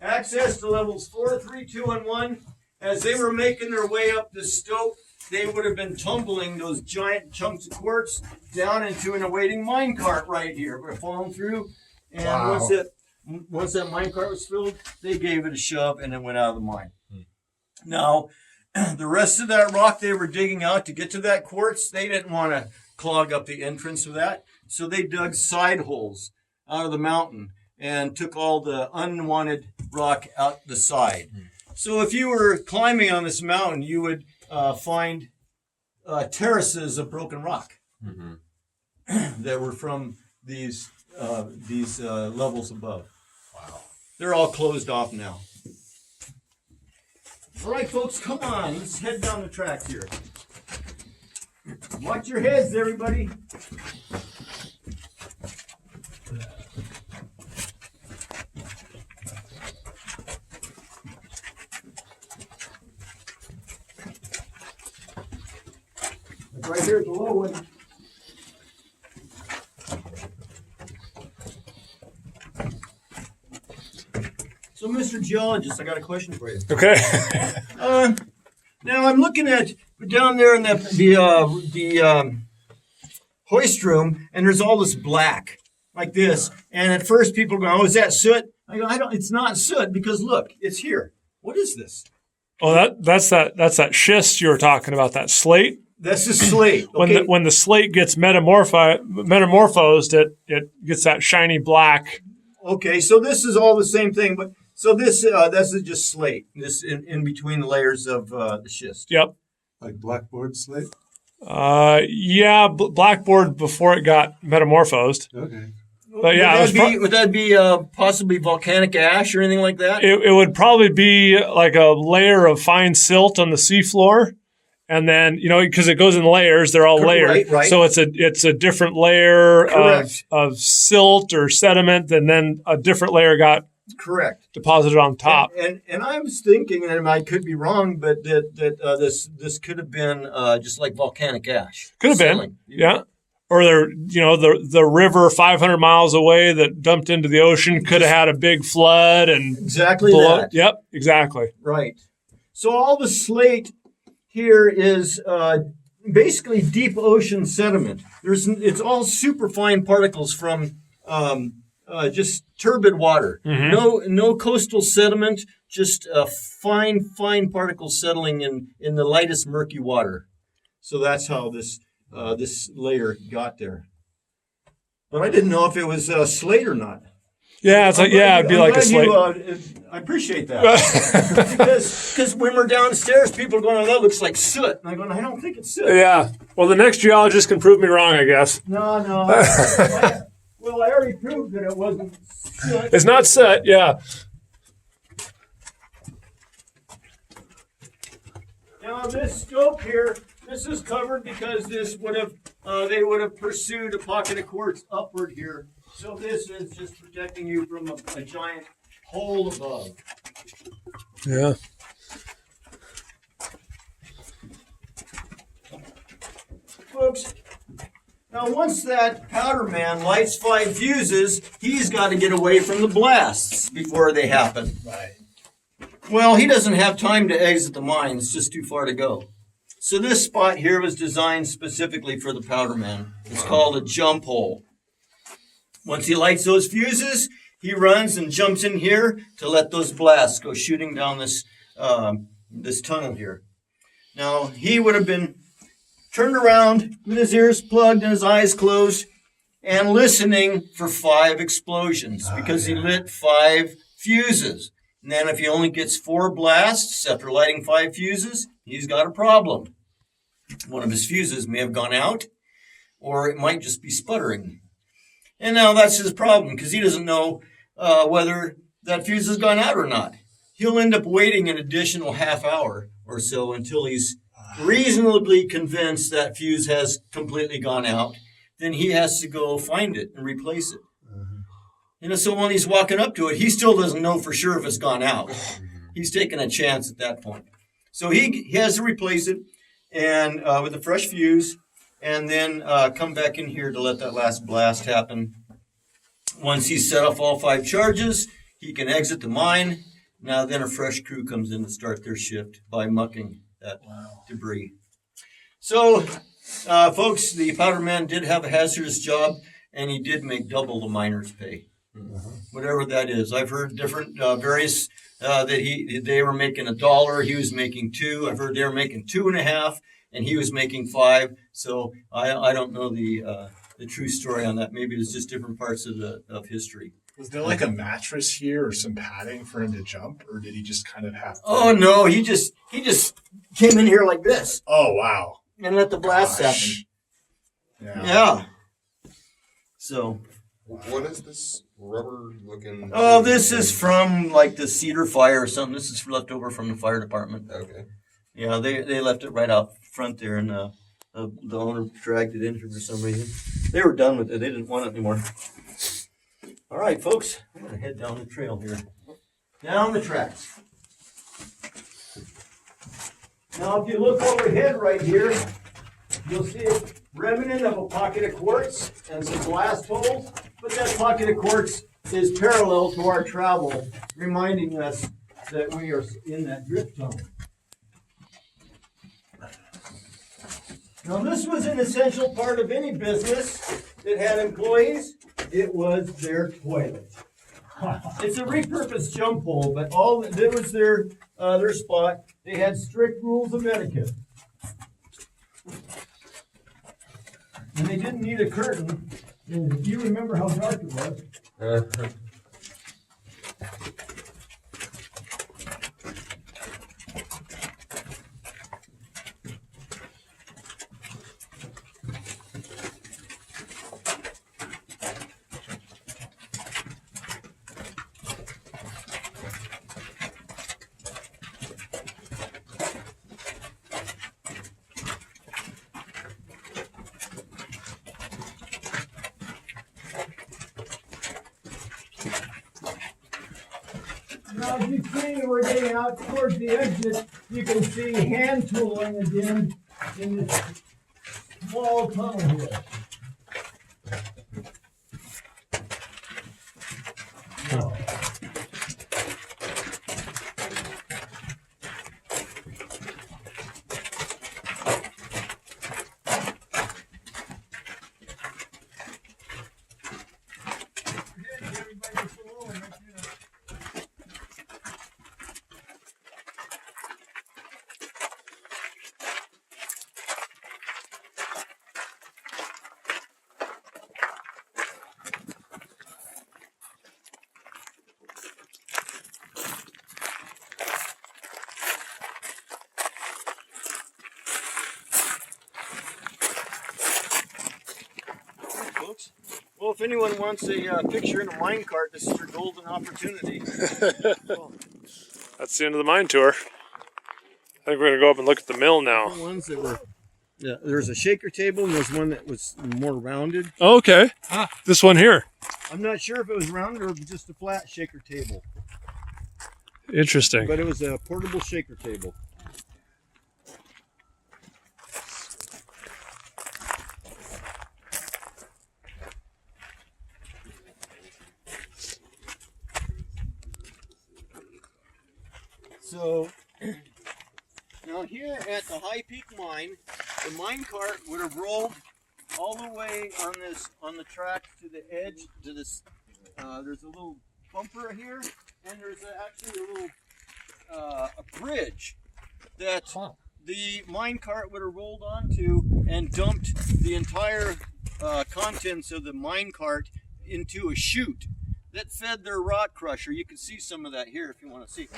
access to levels 4, 3, 2, and 1. As they were making their way up the stope, they would have been tumbling those giant chunks of quartz down into an awaiting mine cart right here. We're falling through, and Wow. once that mine cart was filled, they gave it a shove and it went out of the mine. Now, the rest of that rock they were digging out to get to that quartz, they didn't want to clog up the entrance of that, so they dug side holes out of the mountain and took all the unwanted rock out the side. So if you were climbing on this mountain, you would find terraces of broken rock that were from these levels above. Wow. They're all closed off now. All right, folks, come on. Let's head down the track here. Watch your heads, everybody. Right here at the low one. So, Mr. Geologist, I got a question for you. Okay. Now I'm looking at down there in the hoist room, and there's all this black like this. And at first, people go, "Oh, is that soot?" I go, "I don't. It's not soot because look, it's here. What is this?" Oh, that's that schist you were talking about, that slate. That's the slate. Okay. When the slate gets metamorphosed, it gets that shiny black. Okay, so this is all the same thing, but so this is just slate. This in between the layers of the schist. Yep. Like blackboard slate? Yeah, blackboard before it got metamorphosed. Okay. But yeah, would that be possibly volcanic ash or anything like that? it would probably be like a layer of fine silt on the seafloor. And then, because it goes in layers, they're all layered. Right. So it's a different layer of silt or sediment, and then a different layer got Correct. deposited on top. And I was thinking, and I could be wrong, but that this could have been just like volcanic ash. Could have been, yeah. Or the river 500 miles away that dumped into the ocean could have had a big flood and Exactly that. Yep, exactly. Right. So all the slate here is basically deep ocean sediment. It's all superfine particles from just turbid water. Mm-hmm. No coastal sediment, just fine particles settling in the lightest murky water. So that's how this layer got there. But I didn't know if it was slate or not. Yeah, it'd be like a slate. I appreciate that. Because when we're downstairs, people are going, "Oh, that looks like soot." And I'm going, "I don't think it's soot." Yeah. Well, the next geologist can prove me wrong, I guess. No. Well, I already proved that it wasn't. It's not set, yeah. Now this scope here, this is covered because this would have, they would have pursued a pocket of quartz upward here. So this is just protecting you from a giant hole above. Yeah. Folks, now once that powder man lights 5 fuses, he's got to get away from the blasts before they happen. Right. Well, he doesn't have time to exit the mine. It's just too far to go. So this spot here was designed specifically for the powder man. It's called a jump hole. Once he lights those fuses, he runs and jumps in here to let those blasts go shooting down this this tunnel here. Now, he would have been turned around with his ears plugged and his eyes closed and listening for 5 explosions because he lit 5 fuses. And then if he only gets 4 blasts after lighting 5 fuses, he's got a problem. One of his fuses may have gone out, or it might just be sputtering. And now that's his problem because he doesn't know whether that fuse has gone out or not. He'll end up waiting an additional half hour or so until he's reasonably convinced that fuse has completely gone out. Then he has to go find it and replace it. And so when he's walking up to it, he still doesn't know for sure if it's gone out. He's taking a chance at that point. So he has to replace it and with a fresh fuse and then come back in here to let that last blast happen. Once he's set off all 5 charges, he can exit the mine. Now then a fresh crew comes in to start their shift by mucking that debris. So, folks, the powder man did have a hazardous job, and he did make double the miners' pay. Whatever that is. I've heard different various that they were making $1, he was making $2. I've heard they were making $2.50, and he was making $5. So I don't know the true story on that. Maybe it's just different parts of history. Was there like a mattress here or some padding for him to jump, or did he just kind of have to... Oh no, he just came in here like this. Oh wow. And let the blast happen. Yeah. So What is this rubber looking? oh, this is from like the cedar fire or something. This is left over from the fire department. Okay. Yeah, they left it right out front there, and the owner dragged it in here for some reason. They were done with it. They didn't want it anymore. All right, folks, I'm going to head down the trail here. Down the tracks. Now, if you look overhead right here, you'll see a remnant of a pocket of quartz and some blast holes. But that pocket of quartz is parallel to our travel, reminding us that we are in that drift tunnel. Now, this was an essential part of any business that had employees. It was their toilet. It's a repurposed jump hole, but all that was their spot. They had strict rules of etiquette. And they didn't need a curtain. And if you remember how dark it was. Now, as you see, we're getting out towards the exit. You can see hand tooling again in this small tunnel here. if anyone wants a picture in a mine cart, this is your golden opportunity. That's the end of the mine tour. I think we're gonna go up and look at the mill now. The ones that were, yeah, there's a shaker table and there's one that was more rounded. Oh, okay. This one here. I'm not sure if it was rounded or just a flat shaker table, Interesting. but it was a portable shaker table. So now here at the High Peak Mine, the mine cart would have rolled all the way on the track to the edge to this. There's a little bumper here, and there's actually a little a bridge that the mine cart would have rolled onto and dumped the entire contents of the mine cart into a chute that fed their rock crusher. You can see some of that here if you want to see.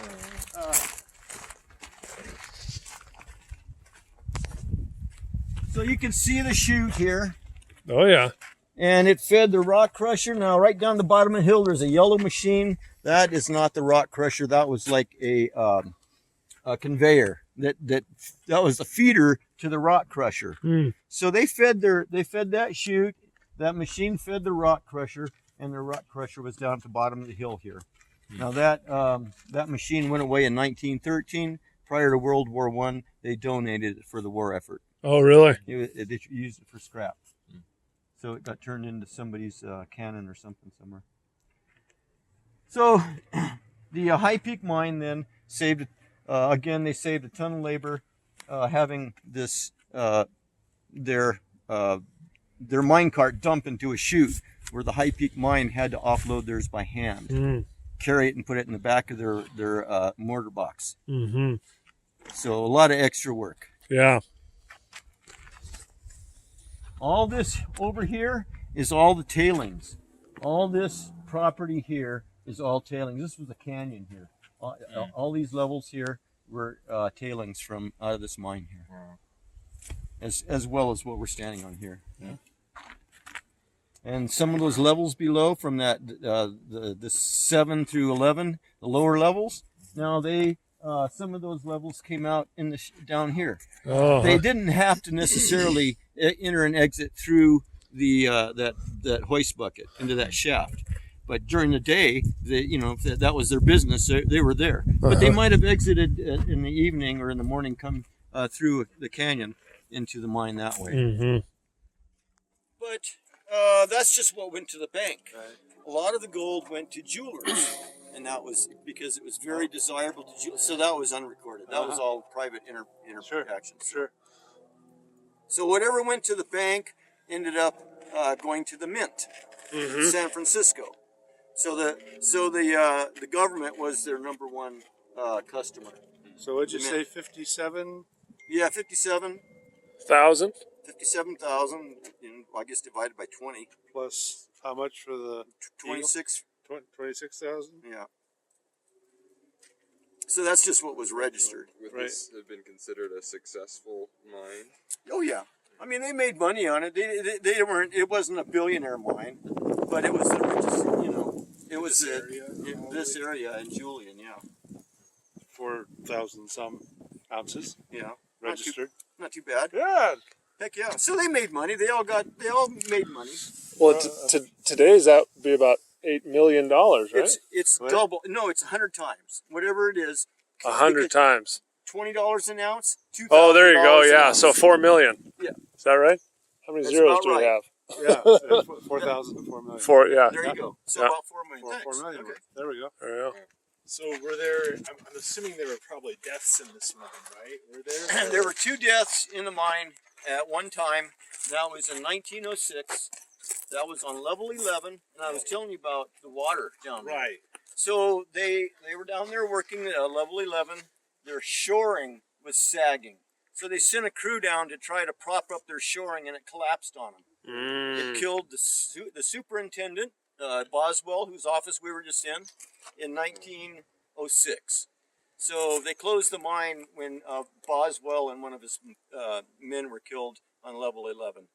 So you can see the chute here. Oh yeah. And it fed the rock crusher. Now right down the bottom of the hill there's a yellow machine. That is not the rock crusher. That was like a conveyor. That was the feeder to the rock crusher. So they fed that chute. That machine fed the rock crusher, and the rock crusher was down at the bottom of the hill here. Now that machine went away in 1913. Prior to World War I, they donated it for the war effort. Oh really? They used it for scrap. So it got turned into somebody's cannon or something somewhere. So the High Peak Mine then saved, again, they saved a ton of labor having this, their mine cart dump into a chute where the High Peak Mine had to offload theirs by hand, carry it and put it in the back of their mortar box. So a lot of extra work. Yeah. All this over here is all the tailings. All this property here is all tailings. This was a canyon here. All these levels here were tailings from out of this mine here, as well as what we're standing on here. And some of those levels below, from that the 7 through 11, the lower levels. Now some of those levels came out in down here. They didn't have to necessarily enter and exit through the that hoist bucket into that shaft, but during the day, that was their business. They were there, but they might have exited in the evening or in the morning, come through the canyon into the mine that way. But that's just what went to the bank. A lot of the gold went to jewelers. And that was because it was very desirable to jewelers. So that was unrecorded. That was all private interactions. Sure. So whatever went to the bank ended up going to the mint in San Francisco. So the government was their number one customer. So what'd you say, 57? Yeah, 57. 1,000? 57,000, I guess divided by 20. Plus how much for the 26. 26,000? Yeah. So that's just what was registered. Would this have been considered a successful mine? Oh yeah. I mean, they made money on it. They weren't. It wasn't a billionaire mine, but it was the richest. It was this area in Julian. Yeah. 4,000 some ounces. Yeah. Registered. Not too bad. Yeah. Heck yeah. So they made money. They all made money. Well, today's that would be about $8 million, right? It's double. No, it's 100 times. Whatever it is. 100 times. $20 an ounce. Oh, there you go. Yeah. So 4 million. Yeah. Is that right? How many zeros do we have? Yeah. 4,000 to 4 million. Yeah. There you go. So about 4 million. 4 million. Okay. There we go. There you go. So were there, I'm assuming there were probably deaths in this mine, right? Were there? There were 2 deaths in the mine at one time. That was in 1906. That was on level 11, and I was telling you about the water down there. Right. So they were down there working at level 11. Their shoring was sagging. So they sent a crew down to try to prop up their shoring, and it collapsed on them. It killed the superintendent, Boswell, whose office we were just in 1906. So they closed the mine when Boswell and one of his men were killed on level 11.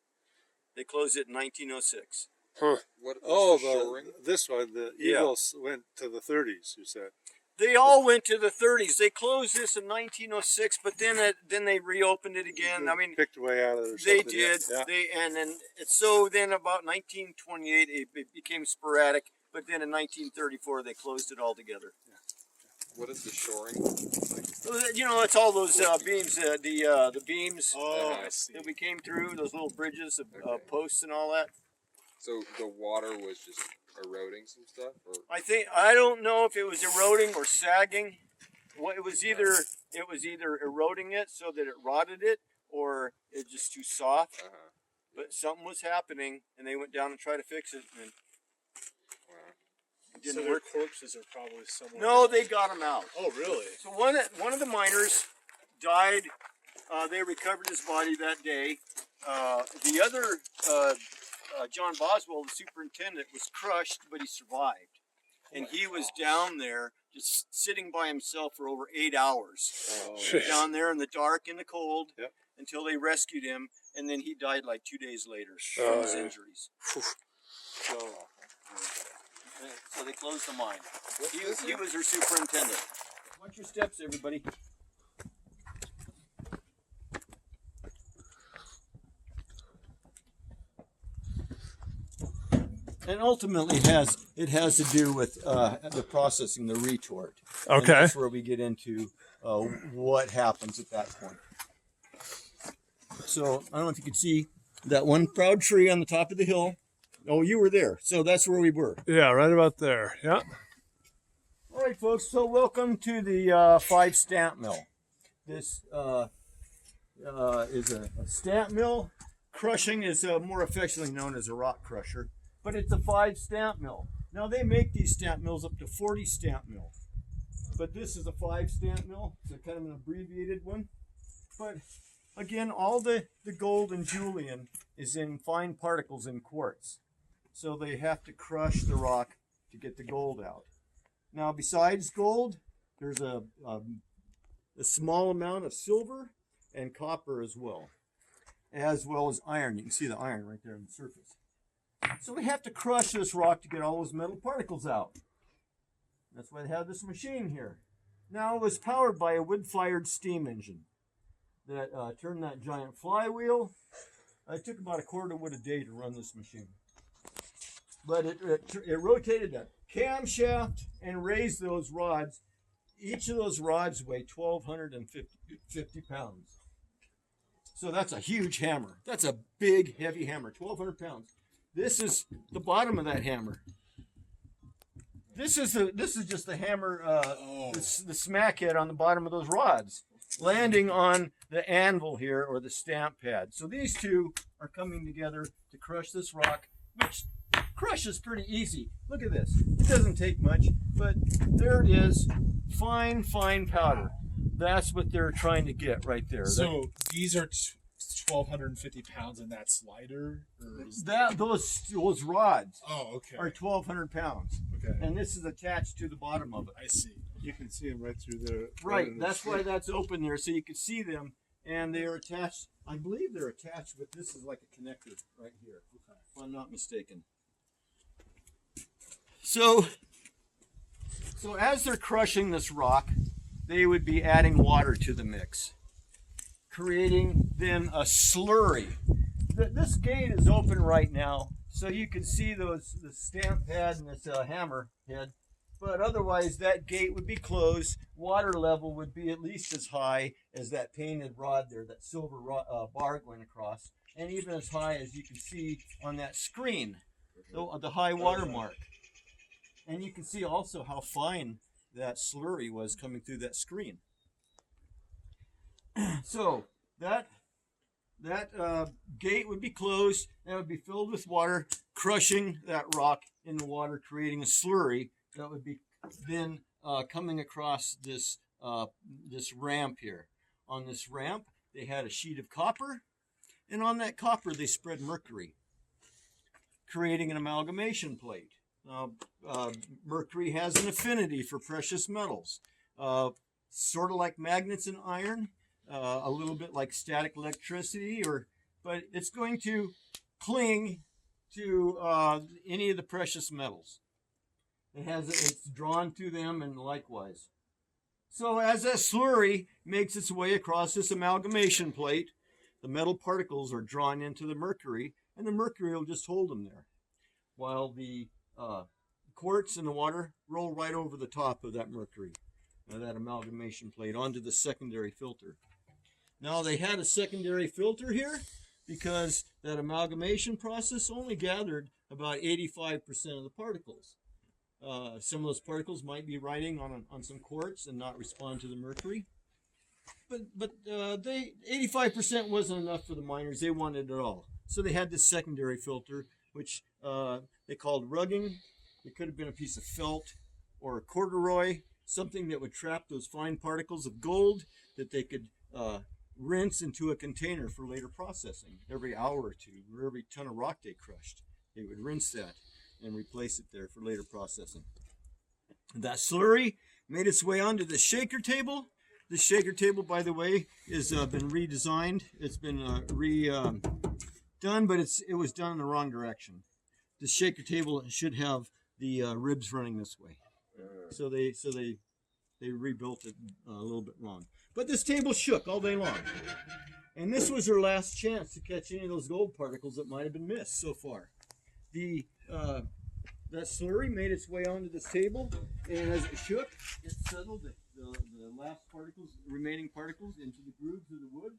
They closed it in 1906. Huh. What, Oh, what's the shoring? this one, the Yeah. Eagles went to the 30s, you said. They all went to the 30s. They closed this in 1906, but then they reopened it again. I mean, Picked away out of there. they did. Yeah. So then about 1928 it became sporadic, but then in 1934 they closed it altogether. What is the shoring? You know, it's all those beams, the beams Oh, I see. that we came through, those little bridges of Okay. posts and all that. So the water was just eroding some stuff, or I don't know if it was eroding or sagging. Well, it was either eroding it so that it rotted it, or it's just too soft. But something was happening, and they went down and tried to fix it, and wow. it So didn't their work. corpses are probably somewhere. No, they got them out. Oh, really? So one of the miners died. They recovered his body that day. The other, John Boswell, the superintendent, was crushed, but he survived. And he was down there just sitting by himself for over 8 hours. Oh, Down there in the dark and the cold. Yep. Until they rescued him, and then he died like 2 days later Oh, from his yeah. injuries. So they closed the mine. He was their superintendent. Watch your steps, everybody. And ultimately, it has to do with the processing, the retort. And Okay. that's where we get into what happens at that point. So I don't know if you can see that one proud tree on the top of the hill. Oh, you were there. So that's where we were. Yeah, right about there. Yeah. All right, folks. So welcome to the 5 stamp mill. This is a stamp mill. Crushing is more affectionately known as a rock crusher, but it's a 5 stamp mill. Now they make these stamp mills up to 40 stamp mills, but this is a 5 stamp mill. It's a kind of an abbreviated one. But again, all the gold in Julian is in fine particles in quartz. So they have to crush the rock to get the gold out. Now, besides gold, there's a small amount of silver and copper as well as iron. You can see the iron right there on the surface. So we have to crush this rock to get all those metal particles out. That's why they have this machine here. Now, it was powered by a wood-fired steam engine that turned that giant flywheel. It took about a quarter wood a day to run this machine. But it rotated that camshaft and raised those rods. Each of those rods weigh 1,250 pounds. So that's a huge hammer. That's a big, heavy hammer, 1,200 pounds. This is the bottom of that hammer. This is just the hammer, the smack head on the bottom of those rods, landing on the anvil here, or the stamp pad. So these two are coming together to crush this rock, which crushes pretty easy. Look at this. It doesn't take much, but there it is. Fine, fine powder. That's what they're trying to get right there. So these are 1,250 pounds in that slider? Or is Those rods Oh, okay. are 1,200 pounds. Okay. And this is attached to the bottom of it. I see. You can see them right through there. Right, in the that's why street. that's open there, so you can see them. And they are attached, I believe they're attached with, this is like a connector right here, if I'm not mistaken. So as they're crushing this rock, they would be adding water to the mix, creating then a slurry. This gate is open right now, so you can see the stamp pad and this hammer head, but otherwise that gate would be closed. Water level would be at least as high as that painted rod there, that silver bar going across, and even as high as you can see on that screen, the high water mark. And you can see also how fine that slurry was coming through that screen. So that gate would be closed, and it would be filled with water, crushing that rock in the water, creating a slurry that would be then coming across this ramp here. On this ramp, they had a sheet of copper, and on that copper they spread mercury, creating an amalgamation plate. Mercury has an affinity for precious metals, sort of like magnets in iron, a little bit like static electricity, but it's going to cling to any of the precious metals. It's drawn to them, and likewise. So as that slurry makes its way across this amalgamation plate, the metal particles are drawn into the mercury, and the mercury will just hold them there, while the quartz and the water roll right over the top of that mercury, that amalgamation plate, onto the secondary filter. Now, they had a secondary filter here because that amalgamation process only gathered about 85% of the particles. Some of those particles might be riding on some quartz and not respond to the mercury. But 85% wasn't enough for the miners. They wanted it all. So they had this secondary filter, which they called rugging. It could have been a piece of felt or a corduroy, something that would trap those fine particles of gold that they could rinse into a container for later processing. Every hour or two, or every ton of rock they crushed, they would rinse that and replace it there for later processing. That slurry made its way onto the shaker table. The shaker table, by the way, has been redesigned. It's been redone, but it was done in the wrong direction. The shaker table should have the ribs running this way. So they rebuilt it a little bit wrong. But this table shook all day long. And this was their last chance to catch any of those gold particles that might have been missed so far. That slurry made its way onto this table, and as it shook, it settled the last remaining particles into the grooves of the wood.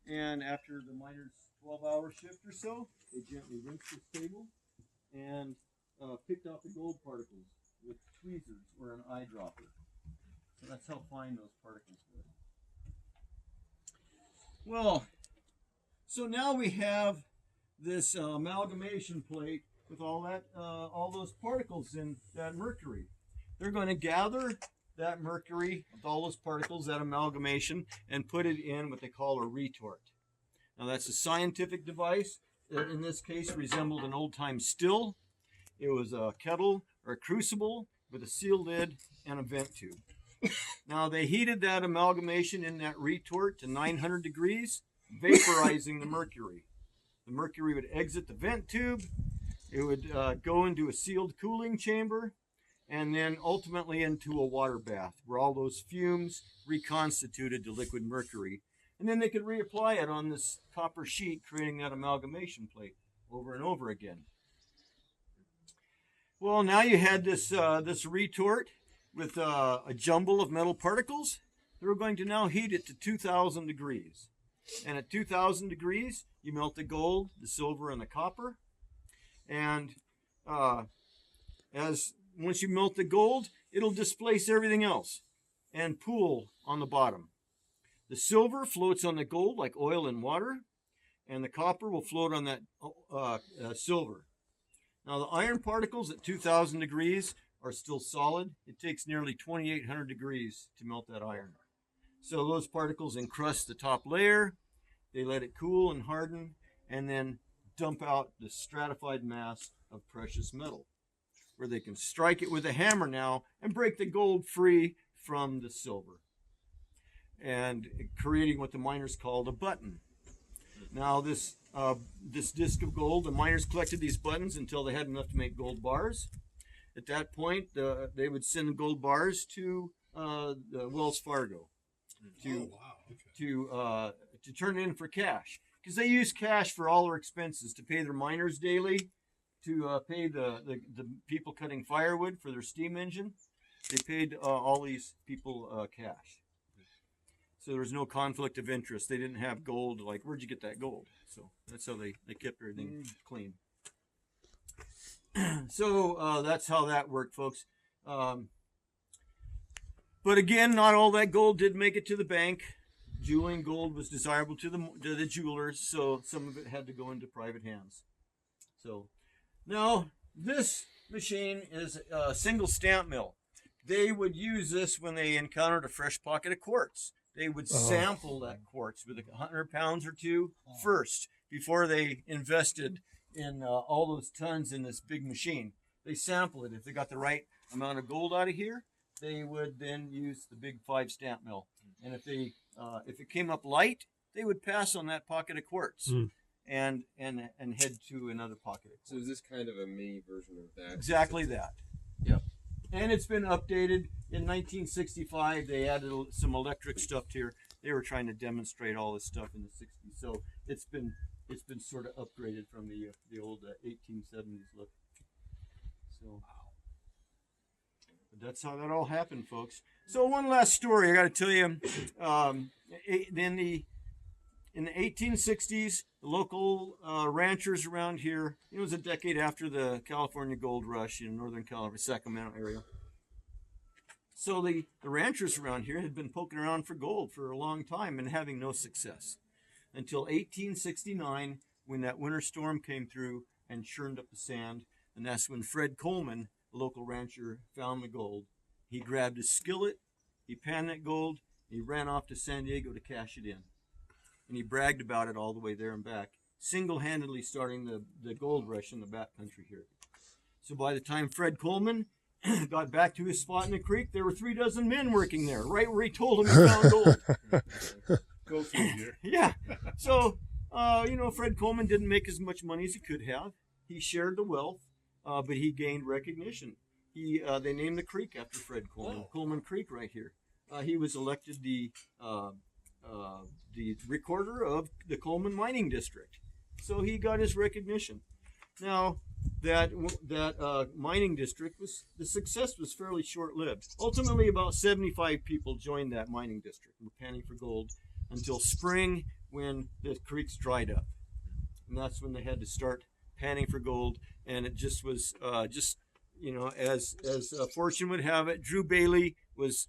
And after the miner's 12-hour shift or so, they gently rinsed this table and picked out the gold particles with tweezers or an eyedropper. So that's how fine those particles were. Well, so now we have this amalgamation plate with all those particles in that mercury. They're going to gather that mercury with all those particles, that amalgamation, and put it in what they call a retort. Now that's a scientific device that in this case resembled an old-time still. It was a kettle or a crucible with a sealed lid and a vent tube. Now they heated that amalgamation in that retort to 900 degrees, vaporizing the mercury. The mercury would exit the vent tube. It would go into a sealed cooling chamber, and then ultimately into a water bath where all those fumes reconstituted to liquid mercury. And then they could reapply it on this copper sheet, creating that amalgamation plate over and over again. Well, now you had this retort with a jumble of metal particles. They were going to now heat it to 2,000 degrees. And at 2,000 degrees, you melt the gold, the silver, and the copper. And once you melt the gold, it'll displace everything else and pool on the bottom. The silver floats on the gold like oil in water, and the copper will float on that silver. Now the iron particles at 2,000 degrees are still solid. It takes nearly 2,800 degrees to melt that iron. So those particles encrust the top layer, they let it cool and harden, and then dump out the stratified mass of precious metal, where they can strike it with a hammer now and break the gold free from the silver, and creating what the miners called a button. Now this disc of gold, the miners collected these buttons until they had enough to make gold bars. At that point, they would send gold bars to Wells Fargo to turn in for cash, because they use cash for all their expenses, to pay their miners daily, to pay the people cutting firewood for their steam engine. They paid all these people cash. So there was no conflict of interest. They didn't have gold, like, where'd you get that gold? So that's how they kept everything clean. So that's how that worked, folks. But again, not all that gold did make it to the bank. Jeweling gold was desirable to the jewelers, so some of it had to go into private hands. So now this machine is a single stamp mill. They would use this when they encountered a fresh pocket of quartz. They would sample that quartz with 100 pounds or two first before they invested in all those tons in this big machine. They sample it. If they got the right amount of gold out of here, they would then use the big 5 stamp mill. And if it came up light, they would pass on that pocket of quartz. and head to another pocket. So is this kind of a mini version of that? Exactly that. Yep. And it's been updated. In 1965, they added some electric stuff here. They were trying to demonstrate all this stuff in the 60s. So it's been sort of upgraded from the old 1870s look. So but that's how that all happened, folks. So one last story I got to tell you. In the 1860s, the local ranchers around here, it was a decade after the California gold rush in Northern California, Sacramento area. So the ranchers around here had been poking around for gold for a long time and having no success. Until 1869, when that winter storm came through and churned up the sand, and that's when Fred Coleman, a local rancher, found the gold. He grabbed his skillet, he panned that gold, he ran off to San Diego to cash it in. And he bragged about it all the way there and back, single-handedly starting the gold rush in the back country here. So by the time Fred Coleman got back to his spot in the creek, there were 36 men working there, right where he told them he found gold. Go figure. Yeah. So, Fred Coleman didn't make as much money as he could have. He shared the wealth, but he gained recognition. They named the creek after Fred Coleman, Coleman Creek right here. He was elected the recorder of the Coleman Mining District. So he got his recognition. Now, that mining district, the success was fairly short-lived. Ultimately, about 75 people joined that mining district and were panning for gold until spring, when the creeks dried up. And that's when they had to start panning for gold. And it just was, as fortune would have it, Drew Bailey was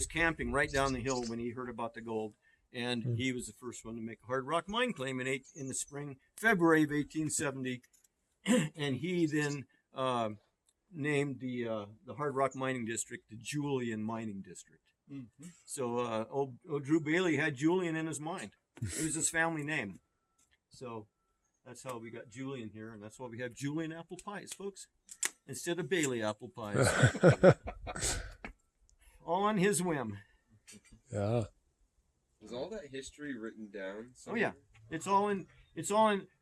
camping right down the hill when he heard about the gold. And he was the first one to make a hard rock mine claim in the February of 1870. And he then named the hard rock mining district the Julian Mining District. Mm-hmm. So old Drew Bailey had Julian in his mind. It was his family name. So that's how we got Julian here, and that's why we have Julian apple pies, folks, instead of Bailey apple pies. All on his whim. Yeah. Is all that history written down somewhere? Oh yeah, it's all in.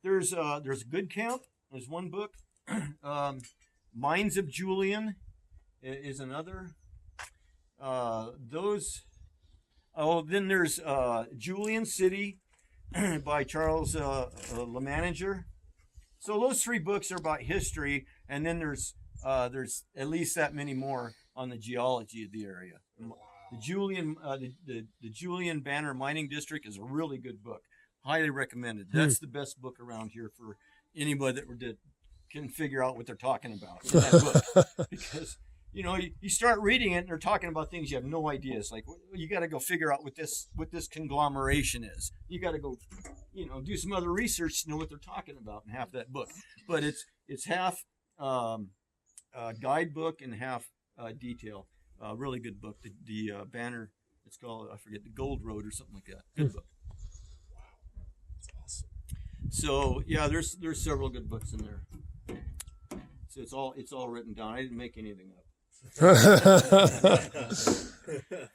There's Good Camp. There's one book. Mines of Julian is another. Then there's Julian City by Charles LeManager. So those 3 books are about history, and then there's at least that many more on the geology of the area. The Julian Banner Mining District is a really good book. Highly recommended. That's the best book around here for anybody that can figure out what they're talking about in that book. Because you start reading it and they're talking about things you have no idea. It's like, you got to go figure out what this conglomeration is. You got to go, do some other research to know what they're talking about in half that book. But it's half guidebook and half detail. Really good book. The Banner, it's called, I forget, the Gold Road or something like that. Good book. Wow, that's awesome. So yeah, there's several good books in there. So it's all written down. I didn't make anything up.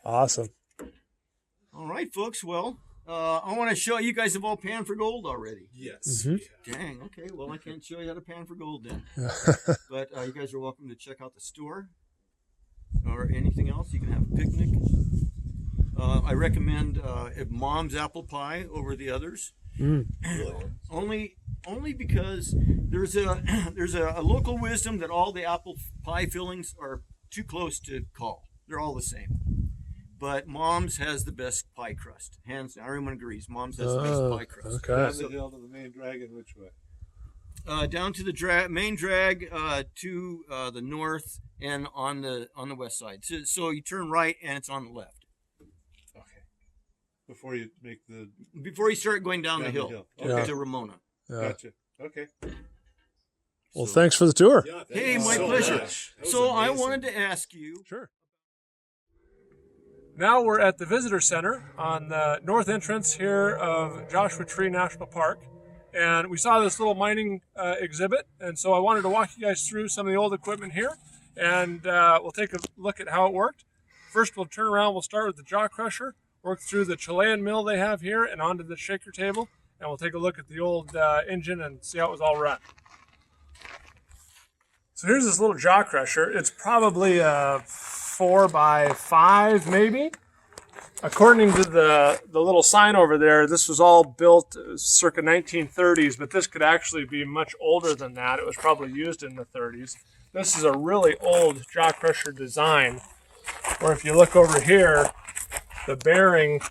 Awesome. All right, folks. Well, I want to show you guys have all panned for gold already. Yes. Mm-hmm. Dang. Okay. Well, I can't show you how to pan for gold then. But you guys are welcome to check out the store or anything else. You can have a picnic. I recommend Mom's apple pie over the others. Only because there's a local wisdom that all the apple pie fillings are too close to call. They're all the same. But Mom's has the best pie crust. Hands down. Everyone agrees. Mom's has the best pie crust. Okay. Down the hill to the main dragon, which way? Down to the main drag to the north and on the west side. So you turn right and it's on the left. Okay. Before you start going down the hill. Okay. To Ramona. Yeah. Gotcha. Okay. Well, thanks for the tour. Yeah, thank Hey, you my so pleasure. much. That was So I amazing. wanted to ask you. Sure. Now we're at the Visitor Center on the north entrance here of Joshua Tree National Park. And we saw this little mining exhibit. And so I wanted to walk you guys through some of the old equipment here. And we'll take a look at how it worked. First, we'll turn around. We'll start with the jaw crusher, work through the Chilean mill they have here and onto the shaker table. and we'll take a look at the old engine and see how it was all run. So here's this little jaw crusher. It's probably a 4x5 maybe. According to the little sign over there, this was all built circa 1930s, but this could actually be much older than that. It was probably used in the 30s. This is a really old jaw crusher design, where if you look over here, the bearing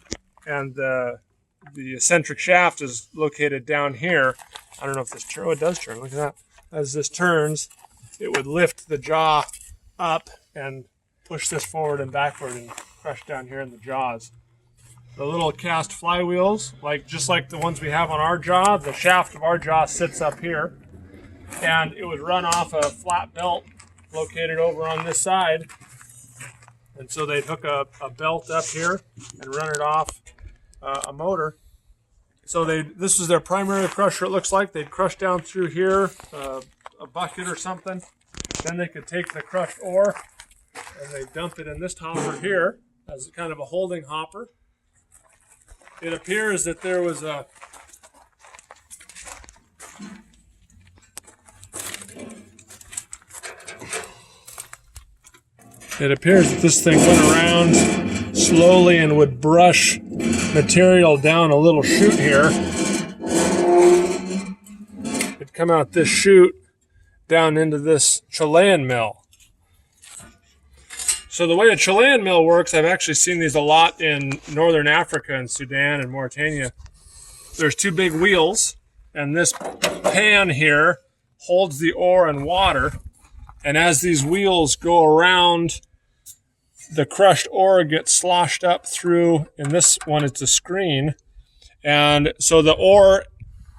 and the eccentric shaft is located down here. I don't know if this turns. Oh, it does turn. Look at that. As this turns, it would lift the jaw up and push this forward and backward and crush down here in the jaws. The little cast flywheels, just like the ones we have on our jaw, the shaft of our jaw sits up here, and it would run off a flat belt located over on this side. And so they'd hook a belt up here and run it off a motor. So this is their primary crusher, it looks like. They'd crush down through here, a bucket or something. Then they could take the crushed ore and they dump it in this hopper here as kind of a holding hopper. It appears that there was a this thing went around slowly and would brush material down a little chute here. It'd come out this chute down into this Chilean mill. So the way a Chilean mill works, I've actually seen these a lot in northern Africa and Sudan and Mauritania. There's two big wheels, and this pan here holds the ore and water. And as these wheels go around, the crushed ore gets sloshed up through, in this one it's a screen. And so the ore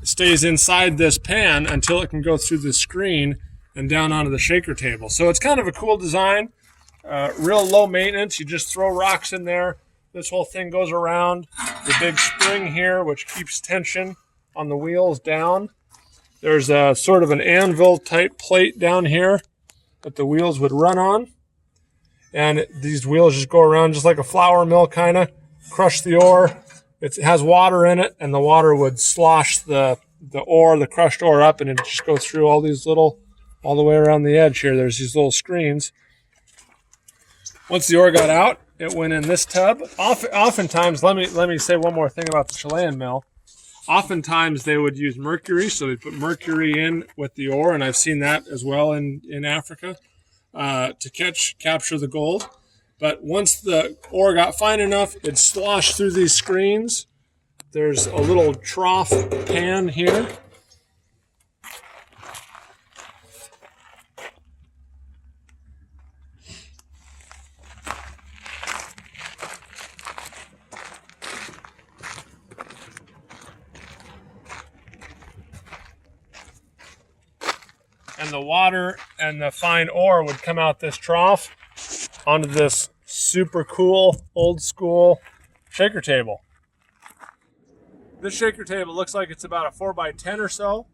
stays inside this pan until it can go through the screen and down onto the shaker table. So it's kind of a cool design. Real low maintenance. You just throw rocks in there. This whole thing goes around. The big spring here, which keeps tension on the wheels down. There's a sort of an anvil type plate down here that the wheels would run on. And these wheels just go around just like a flour mill, kind of crush the ore. It has water in it, and the water would slosh the crushed ore up, and it just go through all the way around the edge here. There's these little screens. Once the ore got out, it went in this tub. Oftentimes, let me say one more thing about the Chilean mill. Oftentimes they would use mercury, so they put mercury in with the ore, and I've seen that as well in Africa to capture the gold. But once the ore got fine enough, it sloshed through these screens. There's a little trough pan here. And the water and the fine ore would come out this trough onto this super cool, old school shaker table. This shaker table looks like it's about a 4x10 or so.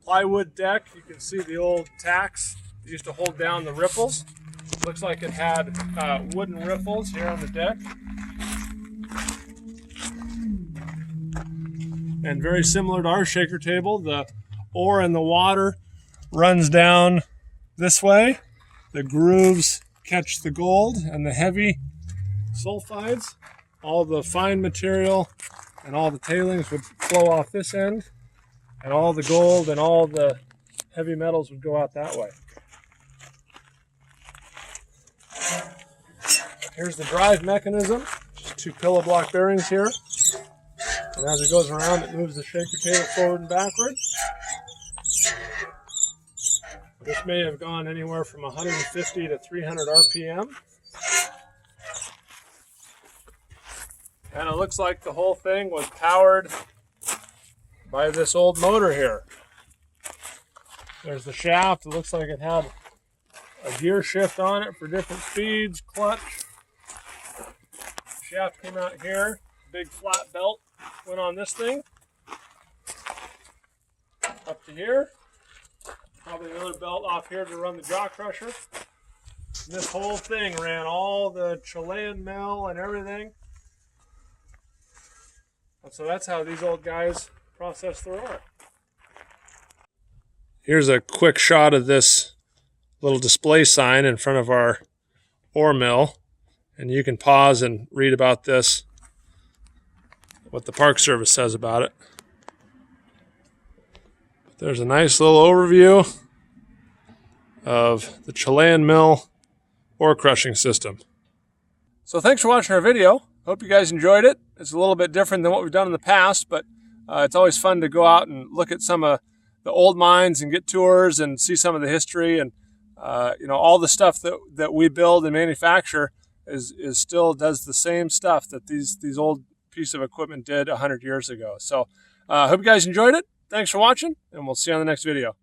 Plywood deck. You can see the old tacks that used to hold down the riffles. Looks like it had wooden riffles here on the deck. And very similar to our shaker table, the ore and the water runs down this way. The grooves catch the gold and the heavy sulfides. All the fine material and all the tailings would flow off this end, and all the gold and all the heavy metals would go out that way. Here's the drive mechanism. Just two pillow block bearings here. And as it goes around, it moves the shaker table forward and backward. This may have gone anywhere from 150 to 300 RPM. And it looks like the whole thing was powered by this old motor here. There's the shaft. It looks like it had a gear shift on it for different speeds, clutch. Shaft came out here. Big flat belt went on this thing. Up to here. Probably another belt off here to run the jaw crusher. And this whole thing ran all the Chilean mill and everything. And so that's how these old guys process their ore. Here's a quick shot of this little display sign in front of our ore mill, and you can pause and read about this, what the Park Service says about it. There's a nice little overview of the Chilean mill ore crushing system. So thanks for watching our video. Hope you guys enjoyed it. It's a little bit different than what we've done in the past, but it's always fun to go out and look at some of the old mines and get tours and see some of the history, and all the stuff that we build and manufacture is still does the same stuff that these old piece of equipment did 100 years ago. So I hope you guys enjoyed it. Thanks for watching, and we'll see you on the next video.